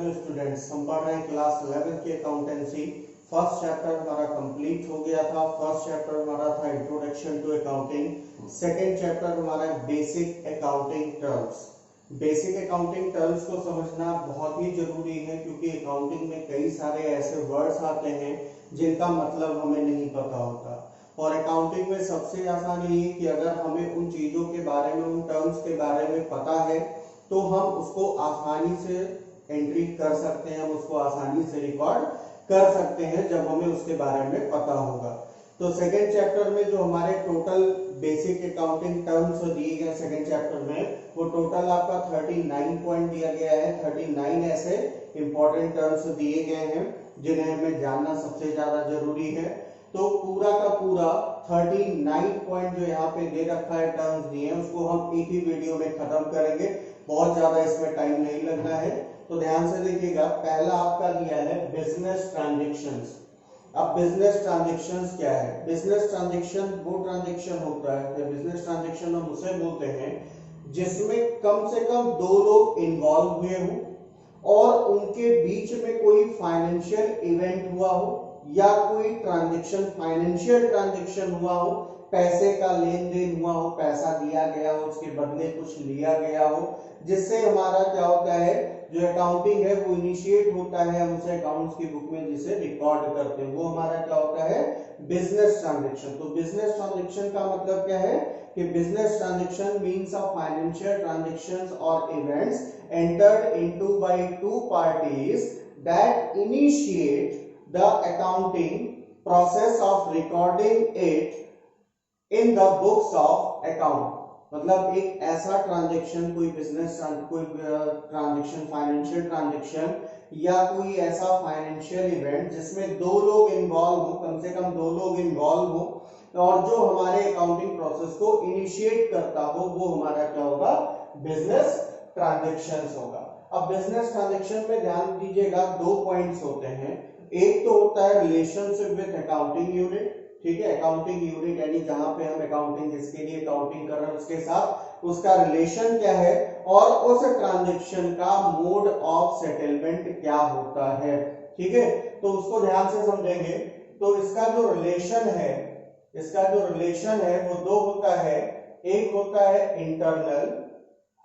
Hello students, हम पढ़ रहे हैं क्लास 11 की अकाउंटेंसी। फर्स्ट चैप्टर हमारा कंप्लीट हो गया था। फर्स्ट चैप्टर हमारा था introduction to accounting. Second chapter हमारा basic accounting terms. Basic accounting terms को समझना बहुत ही जरूरी है, क्योंकि अकाउंटिंग में कई सारे ऐसे वर्ड्स आते हैं जिनका मतलब हमें नहीं पता होता। और अकाउंटिंग में सबसे आसान ये है कि अगर हमें उन चीजों के बारे में, उन टर्म्स के बारे में पता है तो हम उसको आसानी से एंट्री कर सकते हैं, हम उसको आसानी से रिकॉर्ड कर सकते हैं जब हमें उसके बारे में पता होगा। तो सेकेंड चैप्टर में जो हमारे टोटल बेसिक अकाउंटिंग टर्म्स दिए गए सेकेंड चैप्टर में, वो टोटल आपका 39 पॉइंट दिया गया है। 39 ऐसे इंपॉर्टेंट टर्म्स दिए गए हैं जिन्हें हमें जानना सबसे ज्यादा जरूरी है। तो पूरा का पूरा 39 पॉइंट जो यहाँ पे दे रखा है, टर्म्स दिए हैं, उसको हम एक ही वीडियो में खत्म करेंगे। बहुत ज्यादा इसमें टाइम नहीं लगना है, तो ध्यान से देखिएगा। पहला आपका दिया है बिजनेस ट्रांजैक्शंस। अब बिजनेस ट्रांजैक्शंस क्या है? बिजनेस ट्रांजैक्शन वो ट्रांजैक्शन होता है, बिजनेस ट्रांजैक्शन हम उसे बोलते हैं जिसमें कम से कम दो लोग इन्वॉल्व हुए हो और उनके बीच में कोई फाइनेंशियल इवेंट हुआ हो या कोई ट्रांजैक्शन, फाइनेंशियल ट्रांजैक्शन हुआ हो, पैसे का लेन देन हुआ हो, पैसा दिया गया हो, उसके बदले कुछ लिया गया हो, जिससे हमारा क्या होता है, जो अकाउंटिंग है वो इनिशिएट होता है, हम उसे अकाउंट्स की बुक में जिसे रिकॉर्ड करते हैं, वो हमारा क्या होता है, बिजनेस ट्रांजैक्शन। तो बिजनेस ट्रांजैक्शन का मतलब क्या है कि business transaction means of financial transactions और events entered into by two parties that initiate the accounting process of recording it in the books of account। मतलब एक ऐसा ट्रांजैक्शन, कोई बिजनेस, कोई ट्रांजैक्शन, फाइनेंशियल ट्रांजैक्शन या कोई ऐसा फाइनेंशियल इवेंट जिसमें दो लोग इन्वॉल्व हो, कम से कम दो लोग इन्वॉल्व हो, और जो हमारे अकाउंटिंग प्रोसेस को इनिशिएट करता हो, वो हमारा क्या होगा, बिजनेस ट्रांजैक्शंस होगा। अब बिजनेस ट्रांजैक्शन में ध्यान दीजिएगा, दो पॉइंट्स होते हैं। एक तो होता है रिलेशनशिप विद अकाउंटिंग यूनिट, ठीक है, अकाउंटिंग यूनिट यानी जहां पे हम अकाउंटिंग, जिसके लिए अकाउंटिंग कर रहे हैं उसके साथ उसका रिलेशन क्या है, और उस ट्रांजैक्शन का मोड ऑफ सेटलमेंट क्या होता है, ठीक है। तो उसको ध्यान से समझेंगे। तो इसका जो रिलेशन है, इसका जो रिलेशन है वो दो होता है, एक होता है इंटरनल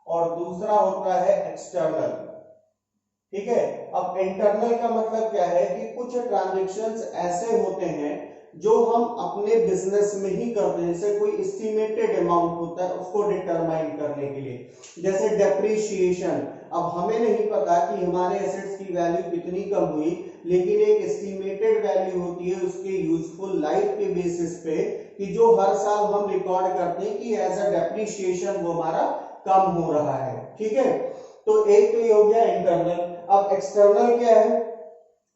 और दूसरा होता है एक्सटर्नल, ठीक है। अब इंटरनल का मतलब क्या है कि कुछ ट्रांजैक्शंस ऐसे होते हैं जो हम अपने बिजनेस में ही करते हैं, जैसे कोई एस्टिमेटेड अमाउंट होता है उसको डिटरमाइन करने के लिए, जैसे डेप्रिसिएशन। अब हमें नहीं पता कि हमारे एसेट्स की वैल्यू कितनी कम हुई, लेकिन एक एस्टिमेटेड वैल्यू होती है उसके यूजफुल लाइफ के बेसिस पे, कि जो हर साल हम रिकॉर्ड करते हैं कि एज अ डेप्रिसिएशन वो हमारा कम हो रहा है, ठीक है। तो एक तो ये हो गया इंटरनल। अब एक्सटर्नल क्या है?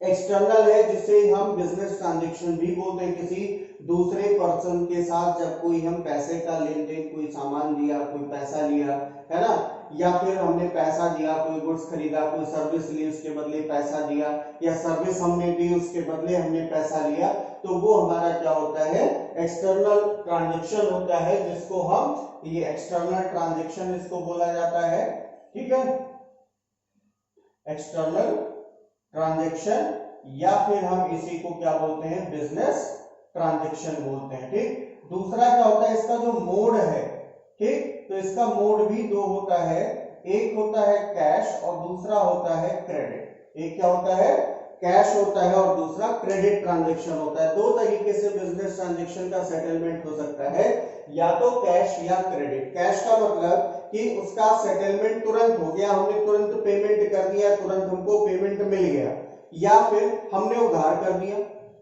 एक्सटर्नल है जिसे हम बिजनेस ट्रांजैक्शन भी बोलते हैं, किसी दूसरे पर्सन के साथ जब कोई हम पैसे का लेन देन, कोई सामान लिया, कोई पैसा लिया, है ना, या फिर हमने पैसा दिया, कोई गुड्स खरीदा, कोई सर्विस ली, उसके बदले पैसा दिया, या सर्विस हमने दी उसके बदले हमने पैसा लिया, तो वो हमारा क्या होता है, एक्सटर्नल ट्रांजैक्शन होता है, जिसको हम, ये एक्सटर्नल ट्रांजैक्शन इसको बोला जाता है, ठीक है, एक्सटर्नल ट्रांजैक्शन, या फिर हम इसी को क्या बोलते हैं, बिजनेस ट्रांजैक्शन बोलते हैं, ठीक। दूसरा क्या होता है, इसका जो मोड है, ठीक, तो इसका मोड भी दो होता है, एक होता है कैश और दूसरा होता है क्रेडिट। एक क्या होता है, कैश होता है और दूसरा क्रेडिट ट्रांजैक्शन होता है। दो तरीके से बिजनेस ट्रांजैक्शन का सेटलमेंट हो सकता है, या तो कैश या क्रेडिट। कैश का मतलब कि उसका सेटलमेंट तुरंत हो गया, हमने तुरंत पेमेंट कर दिया, तुरंत हमको पेमेंट मिल गया, या फिर हमने उधार कर दिया,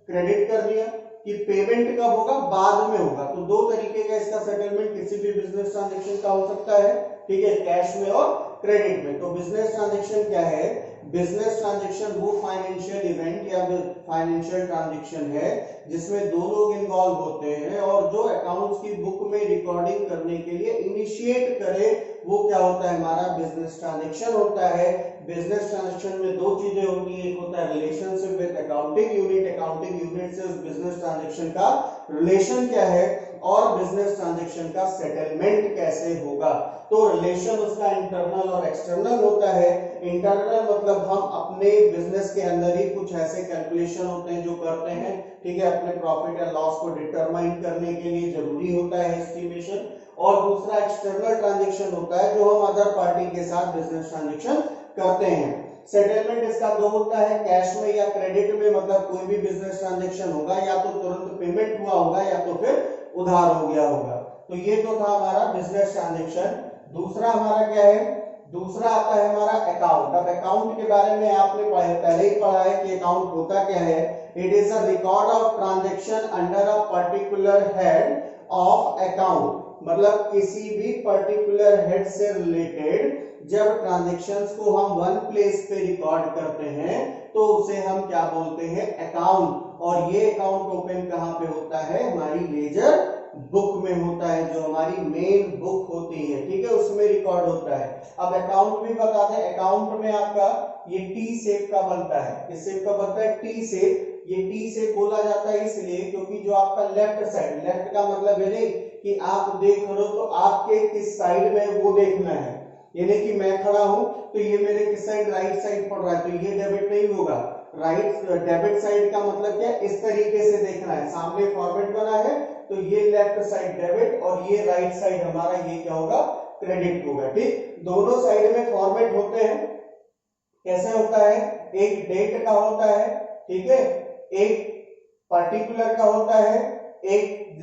क्रेडिट कर दिया, कि पेमेंट कब होगा, बाद में होगा। तो दो तरीके का इसका सेटलमेंट किसी भी बिजनेस ट्रांजैक्शन का हो सकता है, ठीक है, कैश में और क्रेडिट में। तो बिजनेस ट्रांजैक्शन क्या है? बिजनेस ट्रांजैक्शन वो फाइनेंशियल इवेंट या फाइनेंशियल ट्रांजैक्शन है जिसमें दो लोग इन्वॉल्व होते हैं और जो अकाउंट्स की बुक में रिकॉर्डिंग करने के लिए इनिशिएट करे, वो क्या होता है, हमारा बिजनेस ट्रांजैक्शन होता है। बिजनेस ट्रांजैक्शन में दो चीजें होती है, एक होता है relationship with accounting unit, accounting unit से उस बिजनेस ट्रांजैक्शन का रिलेशन क्या है और बिजनेस ट्रांजैक्शन का सेटलमेंट कैसे होगा। तो रिलेशन उसका इंटरनल और एक्सटर्नल होता है। इंटरनल मतलब हम अपने बिजनेस के अंदर ही कुछ ऐसे कैलकुलेशन होते हैं जो करते हैं, ठीक है, अपने प्रॉफिट या लॉस को डिटरमाइन करने के लिए जरूरी होता है एस्टिमेशन। और दूसरा एक्सटर्नल ट्रांजैक्शन होता है जो हम अदर पार्टी के साथ बिजनेस ट्रांजैक्शन करते हैं। सेटलमेंट इसका दो होता है, कैश में या क्रेडिट में, मतलब कोई भी बिजनेस ट्रांजैक्शन होगा या तो तुरंत पेमेंट हुआ होगा या तो फिर उधार हो गया होगा। तो ये तो था हमारा बिजनेस ट्रांजैक्शन। दूसरा हमारा क्या है, दूसरा आता है हमारा अकाउंट। अब अकाउंट के बारे में आपने पहले ही पढ़ा है कि अकाउंट होता क्या है। It is a record of transaction under a particular head of account, मतलब किसी भी पर्टिकुलर हेड से रिलेटेड जब ट्रांजैक्शंस को हम वन प्लेस पे रिकॉर्ड करते हैं तो उसे हम क्या बोलते हैं, अकाउंट। और ये अकाउंट ओपन कहां पे होता है, हमारी लेजर बुक में होता है, जो हमारी मेन बुक होती है, ठीक है, उसमें रिकॉर्ड होता है। अब अकाउंट भी बता दें, अकाउंट में आपका ये टी शेप का बनता है। किस शेप का बनता है, टी शेप। ये टी शेप बोला जाता है इसलिए क्योंकि जो आपका लेफ्ट साइड, लेफ्ट का मतलब ये नहीं कि आप देख रहे हो तो आपके किस साइड में वो देखना है, यानी कि मैं खड़ा हूं तो ये मेरे किस साइड, राइट साइड पड़ रहा है, तो ये डेबिट नहीं होगा। राइट डेबिट साइड का मतलब क्या, इस तरीके से देखना है, सामने फॉर्मेट बना है तो ये लेफ्ट साइड डेबिट और ये राइट साइड हमारा ये क्या होगा, क्रेडिट होगा। ठीक, दोनों साइड में फॉर्मेट होते हैं। कैसे होता है, एक डेट का होता है, ठीक है, एक पर्टिकुलर का होता है, एक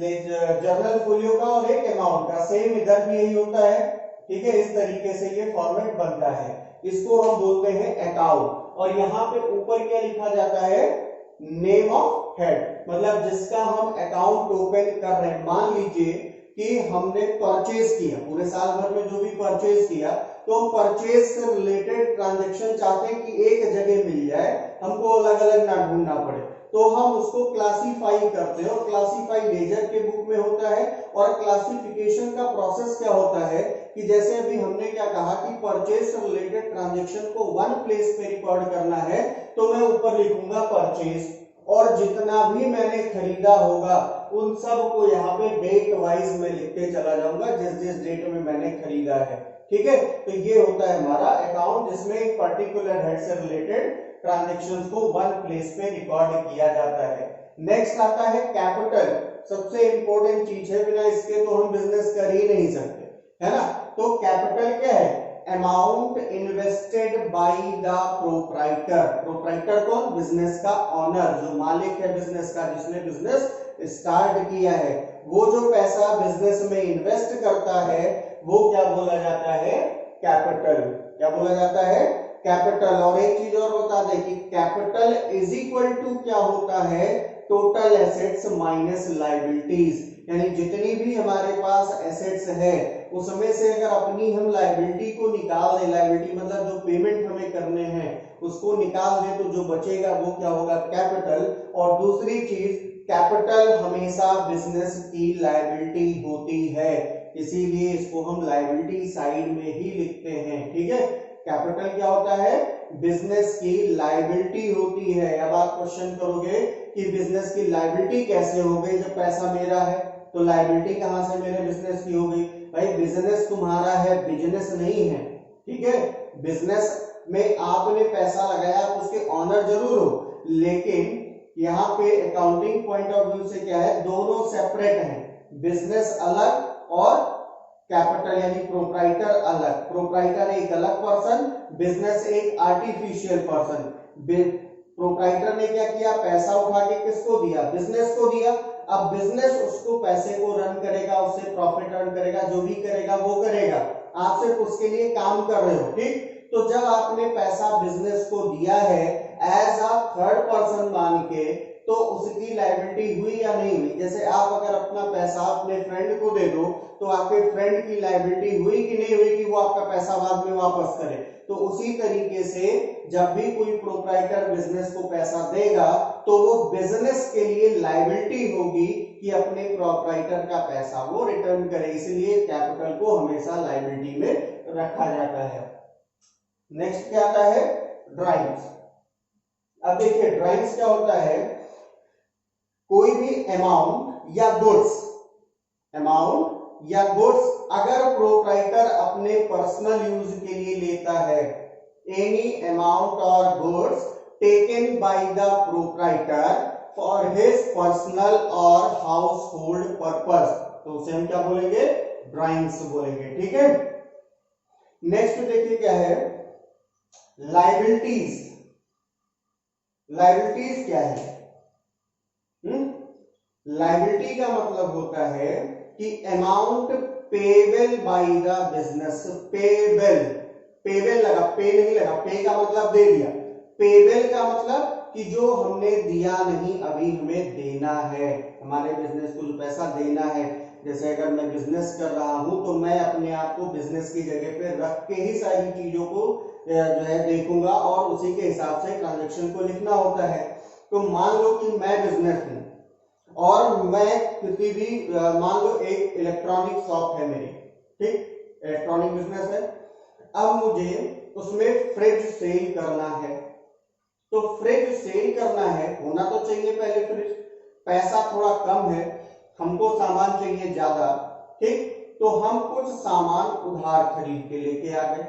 जर्नल फोलियो का और एक अमाउंट का। सेम इधर भी यही होता है, ठीक है, इस तरीके से ये फॉर्मेट बनता है। इसको हम बोलते हैं अकाउंट। और यहाँ पे ऊपर क्या लिखा जाता है, नेम ऑफ हेड, मतलब जिसका हम अकाउंट ओपन कर रहे हैं। मान लीजिए कि हमने परचेज किया, पूरे साल भर में जो भी परचेज किया, तो हम परचेज से रिलेटेड ट्रांजैक्शन चाहते हैं कि एक जगह मिल जाए, हमको अलग अलग ना ढूंढना पड़े, तो हम उसको क्लासिफाई करते हैं। और क्लासिफाई लेजर के बुक में होता है। और क्लासिफिकेशन का प्रोसेस क्या होता है कि जैसे अभी हमने क्या कहा कि परचेज से रिलेटेड ट्रांजैक्शन को वन प्लेस पे रिकॉर्ड करना है, तो मैं ऊपर लिखूंगा परचेज, और जितना भी मैंने खरीदा होगा उन सब को यहाँ पे डेट वाइज में लिखते चला जाऊंगा, जिस जिस डेट में मैंने खरीदा है, ठीक है। तो ये होता है हमारा अकाउंट, जिसमें एक पर्टिकुलर हेड से रिलेटेड ट्रांजैक्शंस को वन प्लेस पे रिकॉर्ड किया जाता है। नेक्स्ट आता है कैपिटल, सबसे इंपॉर्टेंट चीज है, बिना इसके तो हम बिजनेस कर ही नहीं सकते, है ना। तो कैपिटल क्या है, amount invested by the proprietor. Proprietor कौन, बिजनेस का ऑनर, जो मालिक है बिजनेस का, जिसने बिजनेस स्टार्ट किया है, वो जो पैसा बिजनेस में इन्वेस्ट करता है वो क्या बोला जाता है, कैपिटल। क्या बोला जाता है, कैपिटल। और एक चीज और बता दें कि कैपिटल इज इक्वल टू क्या होता है, टोटल एसेट्स माइनस लायबिलिटीज, यानी जितनी भी हमारे पास एसेट्स है उसमें से अगर अपनी हम लायबिलिटी को निकाल दें, लायबिलिटी मतलब जो पेमेंट हमें करने हैं उसको निकाल दें, तो जो बचेगा वो क्या होगा, कैपिटल। और दूसरी चीज, कैपिटल हमेशा बिजनेस की लायबिलिटी होती है, इसीलिए इसको हम लायबिलिटी साइड में ही लिखते हैं, ठीक है। कैपिटल क्या होता है, बिजनेस की लायबिलिटी होती है। अब आप क्वेश्चन करोगे कि बिजनेस की लायबिलिटी कैसे हो गई, जब पैसा मेरा है तो लायबिलिटी कहां से मेरे बिजनेस की हो गई। भाई बिजनेस तुम्हारा है, बिजनेस नहीं है, ठीक है। बिजनेस में आपने पैसा लगाया, आप उसके ऑनर जरूर हो, लेकिन यहाँ पे अकाउंटिंग पॉइंट ऑफ व्यू से क्या है, दोनों सेपरेट हैं, बिजनेस अलग और कैपिटल यानी प्रोप्राइटर अलग। प्रोप्राइटर एक अलग पर्सन, बिजनेस एक आर्टिफिशियल पर्सन। प्रोप्राइटर ने क्या किया, पैसा उठा के किसको दिया, बिजनेस को दिया। अब बिजनेस उसको पैसे को रन करेगा, उससे प्रॉफिट अर्न करेगा, जो भी करेगा वो करेगा, आप सिर्फ उसके लिए काम कर रहे हो, ठीक। तो जब आपने पैसा बिजनेस को दिया है एज अ थर्ड पर्सन मान के, तो उसकी लायबिलिटी हुई या नहीं हुई। जैसे आप अगर अपना पैसा अपने फ्रेंड को दे दो तो आपके फ्रेंड की लायबिलिटी हुई कि नहीं हुई कि वो आपका पैसा बाद में वापस करे। तो उसी तरीके से जब भी कोई प्रोप्राइटर बिजनेस को पैसा देगा तो वो बिजनेस के लिए लायबिलिटी होगी कि अपने प्रोप्राइटर का पैसा वो रिटर्न करे, इसलिए कैपिटल को हमेशा लायबिलिटी में रखा जाता है। नेक्स्ट क्या आता है, ड्राइंग्स। अब देखिए ड्राइंग्स क्या होता है, कोई भी अमाउंट या गुड्स अमाउंट या गुड्स अगर प्रोप्राइटर अपने पर्सनल यूज के लिए लेता है, एनी अमाउंट और goods taken by the proprietor for his personal और हाउस होल्ड पर्पस, तो उसे हम क्या बोलेंगे, ड्राइंग्स बोलेंगे। ठीक है, नेक्स्ट देखिए क्या है, लायबिलिटीज। लायबिलिटीज क्या है? लायबिलिटी का मतलब होता है कि amount payable by the business. Payable, payable लगा, पे नहीं लगा, पे का मतलब दे दिया, पेबल का मतलब कि जो हमने दिया नहीं अभी हमें देना है, हमारे बिजनेस को जो पैसा देना है। जैसे अगर मैं बिजनेस कर रहा हूं तो मैं अपने आप को बिजनेस की जगह पे रख के ही सारी चीजों को जो है देखूंगा और उसी के हिसाब से ट्रांजैक्शन को लिखना होता है। तो मान लो कि मैं बिजनेस हूं और मैं किसी भी मान लो एक इलेक्ट्रॉनिक शॉप है मेरी, ठीक, इलेक्ट्रॉनिक बिजनेस है। अब मुझे उसमें फ्रिज सेल करना है, तो फ्रिज सेल करना है, होना तो चाहिए पहले फ्रिज, पैसा थोड़ा कम है, हमको सामान चाहिए ज्यादा, ठीक, तो हम कुछ सामान उधार खरीद के लेके आ गए।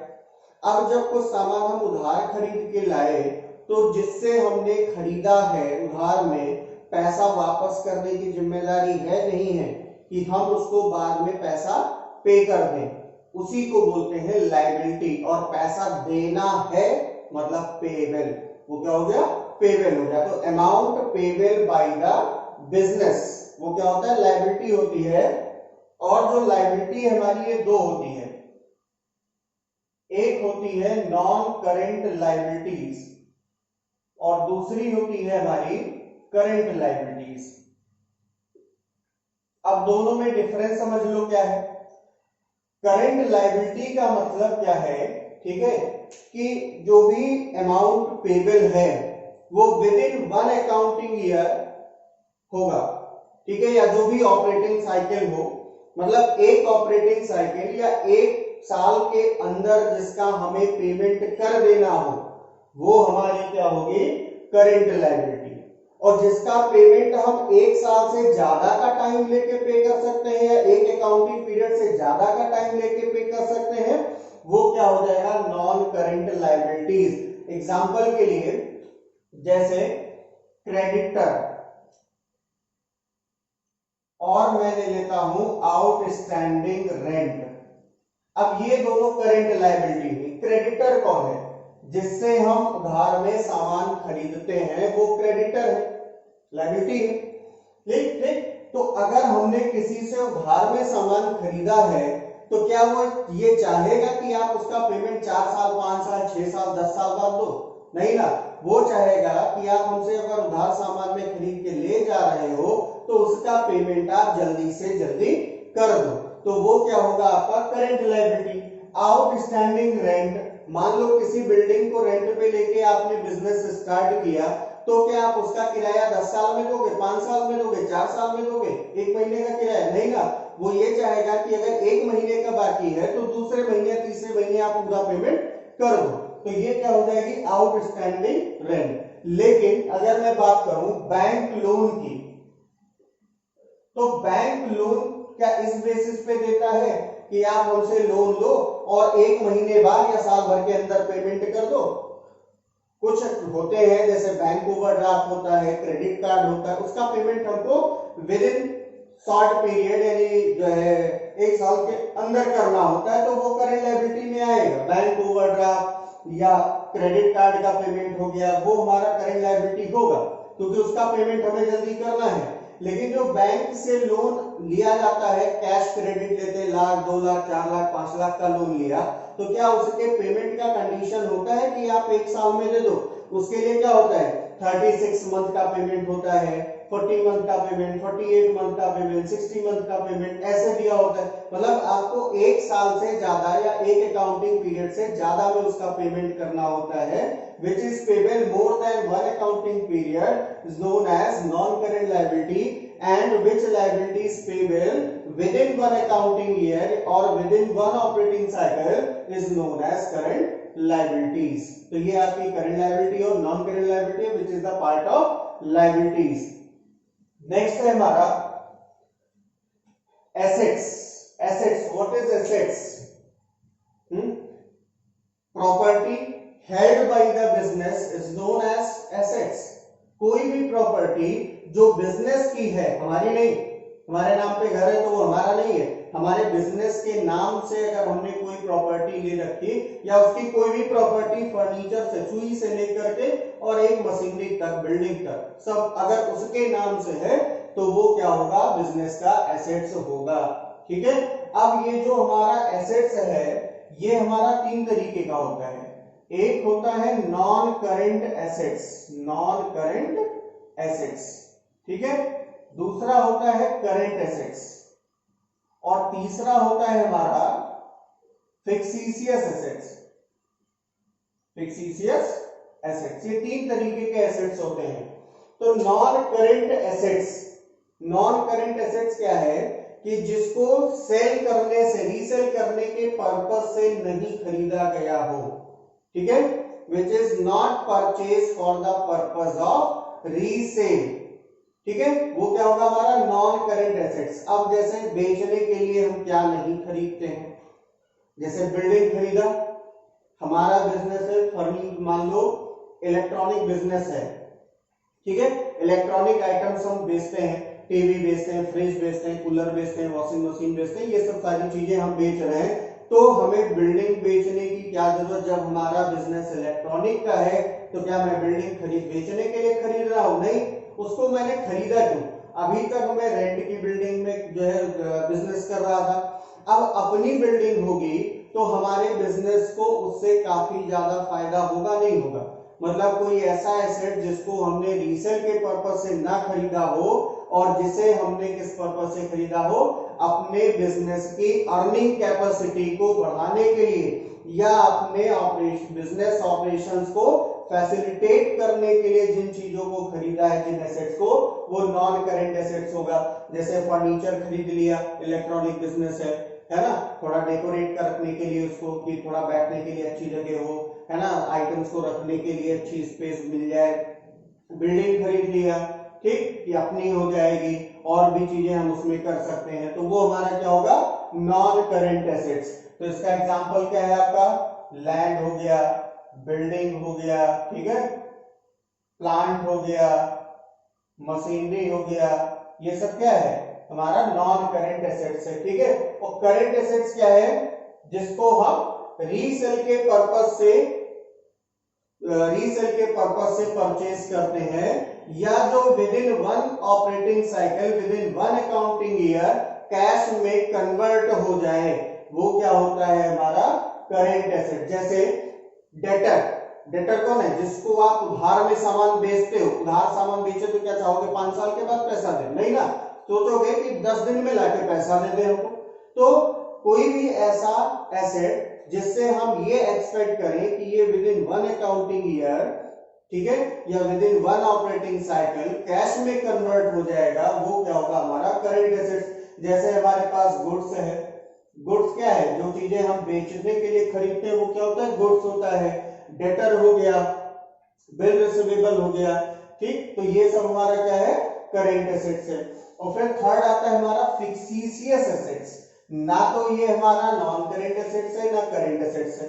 अब जब कुछ सामान हम उधार खरीद के लाए तो जिससे हमने खरीदा है उधार में, पैसा वापस करने की जिम्मेदारी है नहीं है कि हम उसको बाद में पैसा पे कर दें, उसी को बोलते हैं लायबिलिटी। और पैसा देना है मतलब पेबल, वो क्या हो गया, पेबल हो गया। तो amount payable by the business वो क्या होता है, लायबिलिटी होती है। और जो लायबिलिटी हमारी ये दो होती है, एक होती है नॉन करेंट लायबिलिटीज और दूसरी होती है हमारी करेंट लायबिलिटीज। अब दोनों में डिफरेंस समझ लो क्या है। करेंट लायबिलिटी का मतलब क्या है, ठीक है, कि जो भी अमाउंट पेबल है वो विद इन 1 अकाउंटिंग ईयर होगा, ठीक है, या जो भी ऑपरेटिंग साइकिल हो, मतलब एक ऑपरेटिंग साइकिल या एक साल के अंदर जिसका हमें पेमेंट कर देना हो वो हमारी क्या होगी, करेंट लायबिलिटी। और जिसका पेमेंट हम एक साल से ज्यादा का टाइम लेके पे कर सकते हैं या एक अकाउंटिंग पीरियड से ज्यादा का टाइम लेके पे कर सकते हैं, वो क्या हो जाएगा, नॉन करेंट लायबिलिटीज। एग्जांपल के लिए जैसे क्रेडिटर और मैं ले लेता हूं आउटस्टैंडिंग रेंट। अब ये दोनों करेंट लायबिलिटी है। क्रेडिटर कौन है, जिससे हम उधार में सामान खरीदते हैं, वो क्रेडिटर है, लायबिलिटी है। ठीक ठीक, तो अगर हमने किसी से उधार में सामान खरीदा है तो क्या वो ये चाहेगा कि आप उसका पेमेंट 4 साल 5 साल 6 साल 10 साल बाद दो, नहीं ना। वो चाहेगा कि आप हमसे अगर उधार सामान में खरीद के ले जा रहे हो तो उसका पेमेंट आप जल्दी से जल्दी कर दो, तो वो क्या होगा, आपका करंट लायबिलिटी। आउटस्टैंडिंग रेंट, मान लो किसी बिल्डिंग को रेंट पे लेके आपने बिजनेस स्टार्ट किया, तो क्या आप उसका किराया 10 साल में दोगे, 5 साल में दोगे, 4 साल में दोगे, 1 महीने का किराया, नहीं ना। वो ये चाहेगा कि अगर 1 महीने का बाकी है तो दूसरे महीने तीसरे महीने आप पूरा पेमेंट कर दो, तो ये क्या हो जाएगी, आउटस्टैंडिंग रेंट। लेकिन अगर मैं बात करूं बैंक लोन की, तो बैंक लोन क्या इस बेसिस पे देता है कि आप हमसे लोन लो और 1 महीने बाद या साल भर के अंदर पेमेंट कर दो। कुछ होते हैं जैसे बैंक ओवरड्राफ्ट होता है, क्रेडिट कार्ड होता है, उसका पेमेंट हमको विद इन शॉर्ट पीरियड यानी जो है 1 साल के अंदर करना होता है, तो वो करेंट लायबिलिटी में आएगा। बैंक ओवरड्राफ्ट या क्रेडिट कार्ड का पेमेंट हो गया, वो हमारा करेंट लायबिलिटी होगा क्योंकि उसका पेमेंट हमें जल्दी करना है। लेकिन जो बैंक से लोन लिया जाता है, कैश क्रेडिट लेते हैं, 1 लाख 2 लाख 4 लाख 5 लाख का लोन लिया, तो क्या उसके पेमेंट का कंडीशन होता है कि आप 1 साल में दे दो। उसके लिए क्या होता है, 36 मंथ का पेमेंट होता है, 40 मंथ का पेमेंट, 48 मंथ का पेमेंट, 60 मंथ का पेमेंट, ऐसे दिया होता है। मतलब आपको 1 साल से ज्यादा या एक अकाउंटिंग पीरियड से ज्यादा में उसका पेमेंट करना होता है, which is payable more than 1 accounting period is known as non-current liability, and which liability is payable within 1 accounting year or within 1 operating cycle is known as current liabilities। तो ये आपकी current liability और non-current liability which is the part of liabilities। Next है हमारा assets, assets, what is assets? Property held by the business is known as assets. कोई भी property जो business की है, हमारी नहीं, हमारे नाम पे घर है तो वो हमारा नहीं है, हमारे बिजनेस के नाम से अगर हमने कोई प्रॉपर्टी ले रखी या उसकी कोई भी प्रॉपर्टी, फर्नीचर से सुई से लेकर के और एक मशीनरी तक, बिल्डिंग तक, सब अगर उसके नाम से है तो वो क्या होगा? बिजनेस का एसेट्स होगा। ठीक है। अब ये जो हमारा एसेट्स है ये हमारा तीन तरीके का होता है। एक होता है non current assets, non current assets, ठीक है। दूसरा होता है करेंट एसेट्स और तीसरा होता है हमारा फिक्सिशियस एसेट्स, फिक्सिशियस एसेट्स। ये तीन तरीके के एसेट्स होते हैं। तो non current assets, non current assets क्या है कि जिसको सेल करने से, रीसेल करने के पर्पस से नहीं खरीदा गया हो, ठीक है, which is not purchase for the purpose of resale, ठीक है, वो क्या होगा? हमारा नॉन करेंट एसेट्स। अब जैसे बेचने के लिए हम क्या नहीं खरीदते हैं, जैसे बिल्डिंग खरीदा, हमारा बिजनेस है फर्नीचर, मान लो इलेक्ट्रॉनिक बिजनेस है, ठीक है, इलेक्ट्रॉनिक आइटम्स हम बेचते हैं, टीवी बेचते हैं, फ्रिज बेचते हैं, कूलर बेचते हैं, वॉशिंग मशीन बेचते हैं, ये सब सारी चीजें हम बेच रहे हैं। तो हमें बिल्डिंग बेचने की क्या जरूरत? जब हमारा बिजनेस इलेक्ट्रॉनिक का है तो क्या मैं बिल्डिंग बेचने के लिए खरीद रहा हूं? नहीं, उसको मैंने खरीदा क्यों? अभी तक मैं रेंट की बिल्डिंग में जो है बिजनेस कर रहा था। अब अपनी बिल्डिंग होगी तो हमारे बिजनेस को उससे काफी ज्यादा फायदा होगा, नहीं होगा? मतलब कोई ऐसा एसेट जिसको हमने रीसेल के पर्पस से ना खरीदा हो और जिसे हमने किस पर्पस से खरीदा हो? अपने बिजनेस की अर्निंग कैपेसिटी को बढ़ाने के लिए या अपने बिजनेस ऑपरेशंस को फैसिलिटेट करने के लिए जिन चीजों को खरीदा है, जिन एसेट्स को, वो नॉन करेंट एसेट्स होगा। जैसे फर्नीचर खरीद लिया, इलेक्ट्रॉनिक बिजनेस है ना, थोड़ा डेकोरेट कर रखने के लिए उसको, कि थोड़ा बैठने के लिए अच्छी जगह हो, है ना, आइटम्स को रखने के लिए अच्छी स्पेस मिल जाए। बिल्डिंग खरीद लिया, ठीक, कि अपनी हो जाएगी, और भी चीजें हम उसमें कर सकते हैं, तो वो हमारा क्या होगा? Non current assets. तो इसका एग्जांपल क्या है आपका? लैंड हो गया, बिल्डिंग हो गया, ठीक है, प्लांट हो गया, मशीनरी हो गया, ये सब क्या है? हमारा नॉन करेंट एसेट्स है, ठीक है। और करेंट एसेट्स क्या है? जिसको हम रीसेल के पर्पस से परचेज करते हैं, या जो with in one operating cycle, with in one accounting year cash में कन्वर्ट हो जाए, वो क्या होता है? हमारा करेंट एसेट। जैसे डेटर, डेटर कौन है? जिसको आप उधार में सामान बेचते हो, उधार सामान बेचे तो क्या चाहोगे? 5 साल के बाद पैसा दे, नहीं ना, सोचोगे कि 10 दिन में लाके पैसा दे दे हमको। तो कोई भी ऐसा एसेट जिससे हम ये एक्सपेक्ट करें कि ये with in one accounting year, ठीक है, या with in one operating cycle cash में कन्वर्ट हो जाएगा, वो क्या होगा? हमारा करेंट एसेट्स। जैसे हमारे पास गुड्स है, गुड्स क्या है? जो चीजें हम बेचने के लिए खरीदते हैं वो क्या होता है? गुड्स होता है। डेटर हो गया, बिल रिसीवेबल हो गया, ठीक, तो ये सब हमारा क्या है? करेंट एसेट्स है। और फिर थर्ड आता है हमारा फिक्सिशियस एसेट्स। ना तो ये हमारा नॉन करेंट एसेट्स है, ना करेंट एसेट्स है,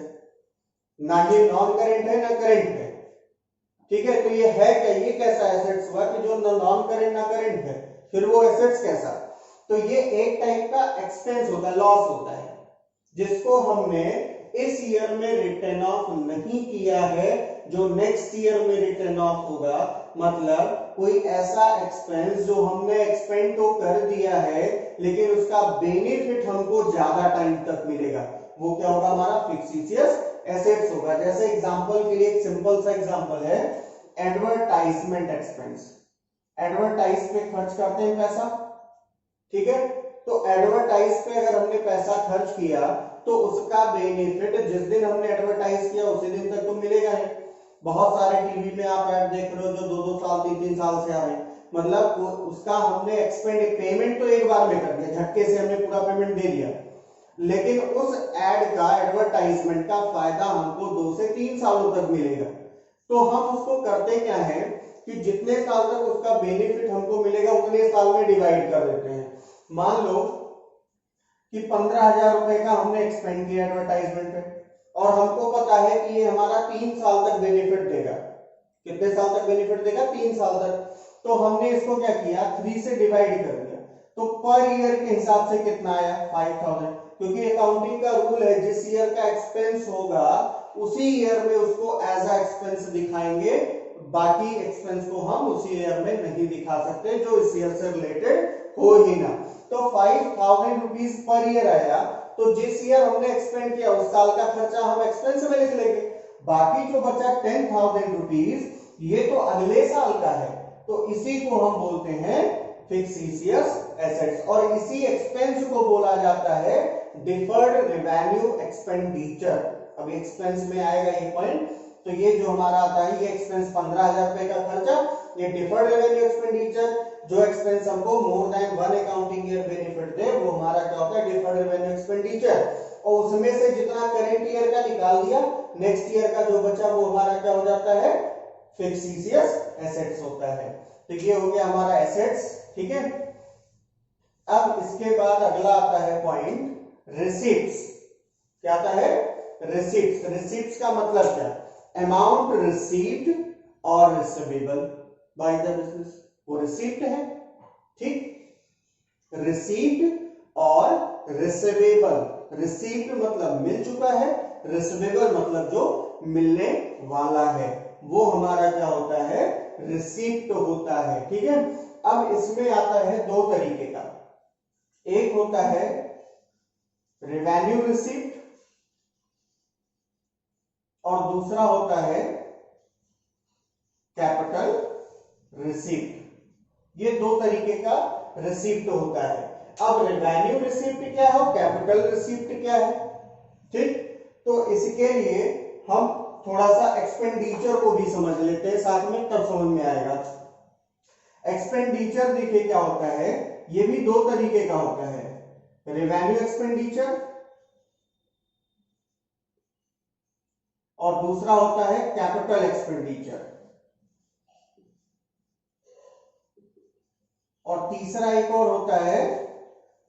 ना ये नॉन करेंट है ना करेंट है, ठीक है। तो ये है क्या? ये कैसा एसेट्स हुआ कि जो नॉन करेंट ना करेंट है? फिर वो एसेट्स कैसा? तो ये एक टाइप का एक्सपेंस होता है, लॉस होता है, जिसको हमने इस ईयर में रिटर्न ऑफ नहीं किया है, जो नेक्स्ट ईयर में रिटर्न ऑफ होगा। मतलब कोई ऐसा एक्सपेंस जो हमने एक्सपेंड तो कर दिया है लेकिन उसका बेनिफिट हमको ज्यादा टाइम तक मिलेगा, वो क्या होगा? हमारा फिक्सिशियस एसेट्स होगा। जैसे एग्जांपल के लिए एक सिंपल सा एग्जांपल है एडवर्टाइजमेंट एक्सपेंस। एडवर्टाइज पे खर्च करते हैं पैसा, ठीक है, तो एडवर्टाइज पे अगर हमने पैसा खर्च किया तो उसका बेनिफिट जिस दिन हमने एडवर्टाइज किया उसी दिन तक तो मिलेगा नहीं। बहुत सारे टीवी में आप ऐड देख रहे हो जो 2-2 साल 3-3 साल से आ रहे हैं, मतलब उसका हमने एक्सपेंड पेमेंट तो एक बार में कर दिया, झटके से हमने पूरा पेमेंट दे दिया, लेकिन उस एड का, एडवर्टाइजमेंट का फायदा हमको 2 से 3 सालों तक मिलेगा। तो हम उसको करते क्या है कि जितने साल तक उसका बेनिफिट हमको मिलेगा उतने साल में डिवाइड कर देते हैं। मान लो कि 15,000 रुपए का हमने एक्सपेंड किया एडवर्टाइजमेंट पे, और हमको पता है कि ये हमारा 3 साल तक बेनिफिट देगा। कितने साल तक बेनिफिट देगा? 3 साल तक। तो हमने इसको क्या किया, 3 से डिवाइड कर दिया, तो पर ईयर के हिसाब से कितना आया? 5,000। क्योंकि अकाउंटिंग का रूल है जिस ईयर का एक्सपेंस होगा उसी ईयर में उसको एज अ एक्सपेंस दिखाएंगे, बाकी एक्सपेंस को हम उसी ईयर में नहीं दिखा सकते जो इस ईयर से रिलेटेड हो ही ना। तो 5,000 रुपीज पर ईयर आया, तो जिस ईयर हमने एक्सपेंड किया उस साल का खर्चा हम एक्सपेंस में लिख लेंगे। बाकी जो बचा 10,000 रुपीज, ये तो अगले साल का है, तो इसी को हम बोलते हैं फिक्सिशियस एसेट्स, और इसी एक्सपेंस को बोला जाता है डिफर्ड रेवेन्यू एक्सपेंडिचर। अब एक्सपेंस में आएगा ये पॉइंट, तो ये जो हमारा आता है ये एक्सपेंस 15,000 रुपए का खर्चा, ये डिफर्ड रेवेन्यू एक्सपेंडिचर। जो एक्सपेंस हमको more than 1 accounting year benefit दे वो हमारा क्या होता है? Deferred revenue expenditure. और उसमें से जितना करंट ईयर का निकाल दिया, नेक्स्ट ईयर का जो बचा वो हमारा क्या हो जाता है? फिक्सिशियस एसेट्स होता है। तो ये हो गया हमारा एसेट्स, ठीक है। अब इसके बाद अगला आता है पॉइंट रिसीप्ट्स। क्या आता है? रिसीप्ट्स। रिसीप्ट्स का मतलब क्या? अमाउंट रिसीव्ड और रिसीवेबल बाय द बिजनेस, वो रिसीप्ट है, ठीक। रिसीव्ड और रिसीवेबल। रिसीव्ड मतलब मिल चुका है, रिसीवेबल मतलब जो मिलने वाला है, वो हमारा क्या होता है? रिसीप्ट होता है, ठीक है। अब इसमें आता है दो तरीके का, एक होता है रेवेन्यू रिसीप्ट और दूसरा होता है कैपिटल रिसीप्ट। ये दो तरीके का रिसीप्ट होता है। अब रेवेन्यू रिसीप्ट क्या है और कैपिटल रिसीप्ट क्या है, ठीक। तो इसके लिए हम थोड़ा सा एक्सपेंडिचर को भी समझ लेते हैं साथ में, तब समझ में आएगा। एक्सपेंडिचर देखिए क्या होता है, ये भी दो तरीके का होता है, रेवेन्यू एक्सपेंडिचर और दूसरा होता है कैपिटल एक्सपेंडिचर, और तीसरा एक और होता है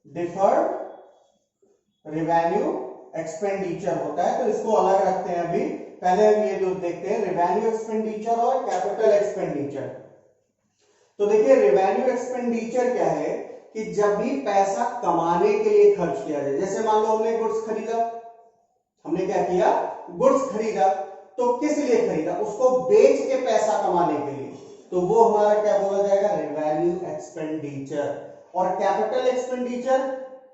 डिफर्ड रेवेन्यू एक्सपेंडिचर होता है। तो इसको अलग रखते हैं अभी, पहले हम ये जो देखते हैं रेवेन्यू एक्सपेंडिचर और कैपिटल एक्सपेंडिचर। तो देखिए रेवेन्यू एक्सपेंडिचर क्या है कि जब भी पैसा कमाने के लिए खर्च किया जाए, जैसे मान लो हमने गुड्स खरीदा, हमने क्या किया? गुड्स खरीदा, तो किस लिए खरीदा? उसको बेच के पैसा कमाने के लिए, तो वो हमारा क्या बोला जाएगा? Revenue expenditure. और कैपिटल एक्सपेंडिचर,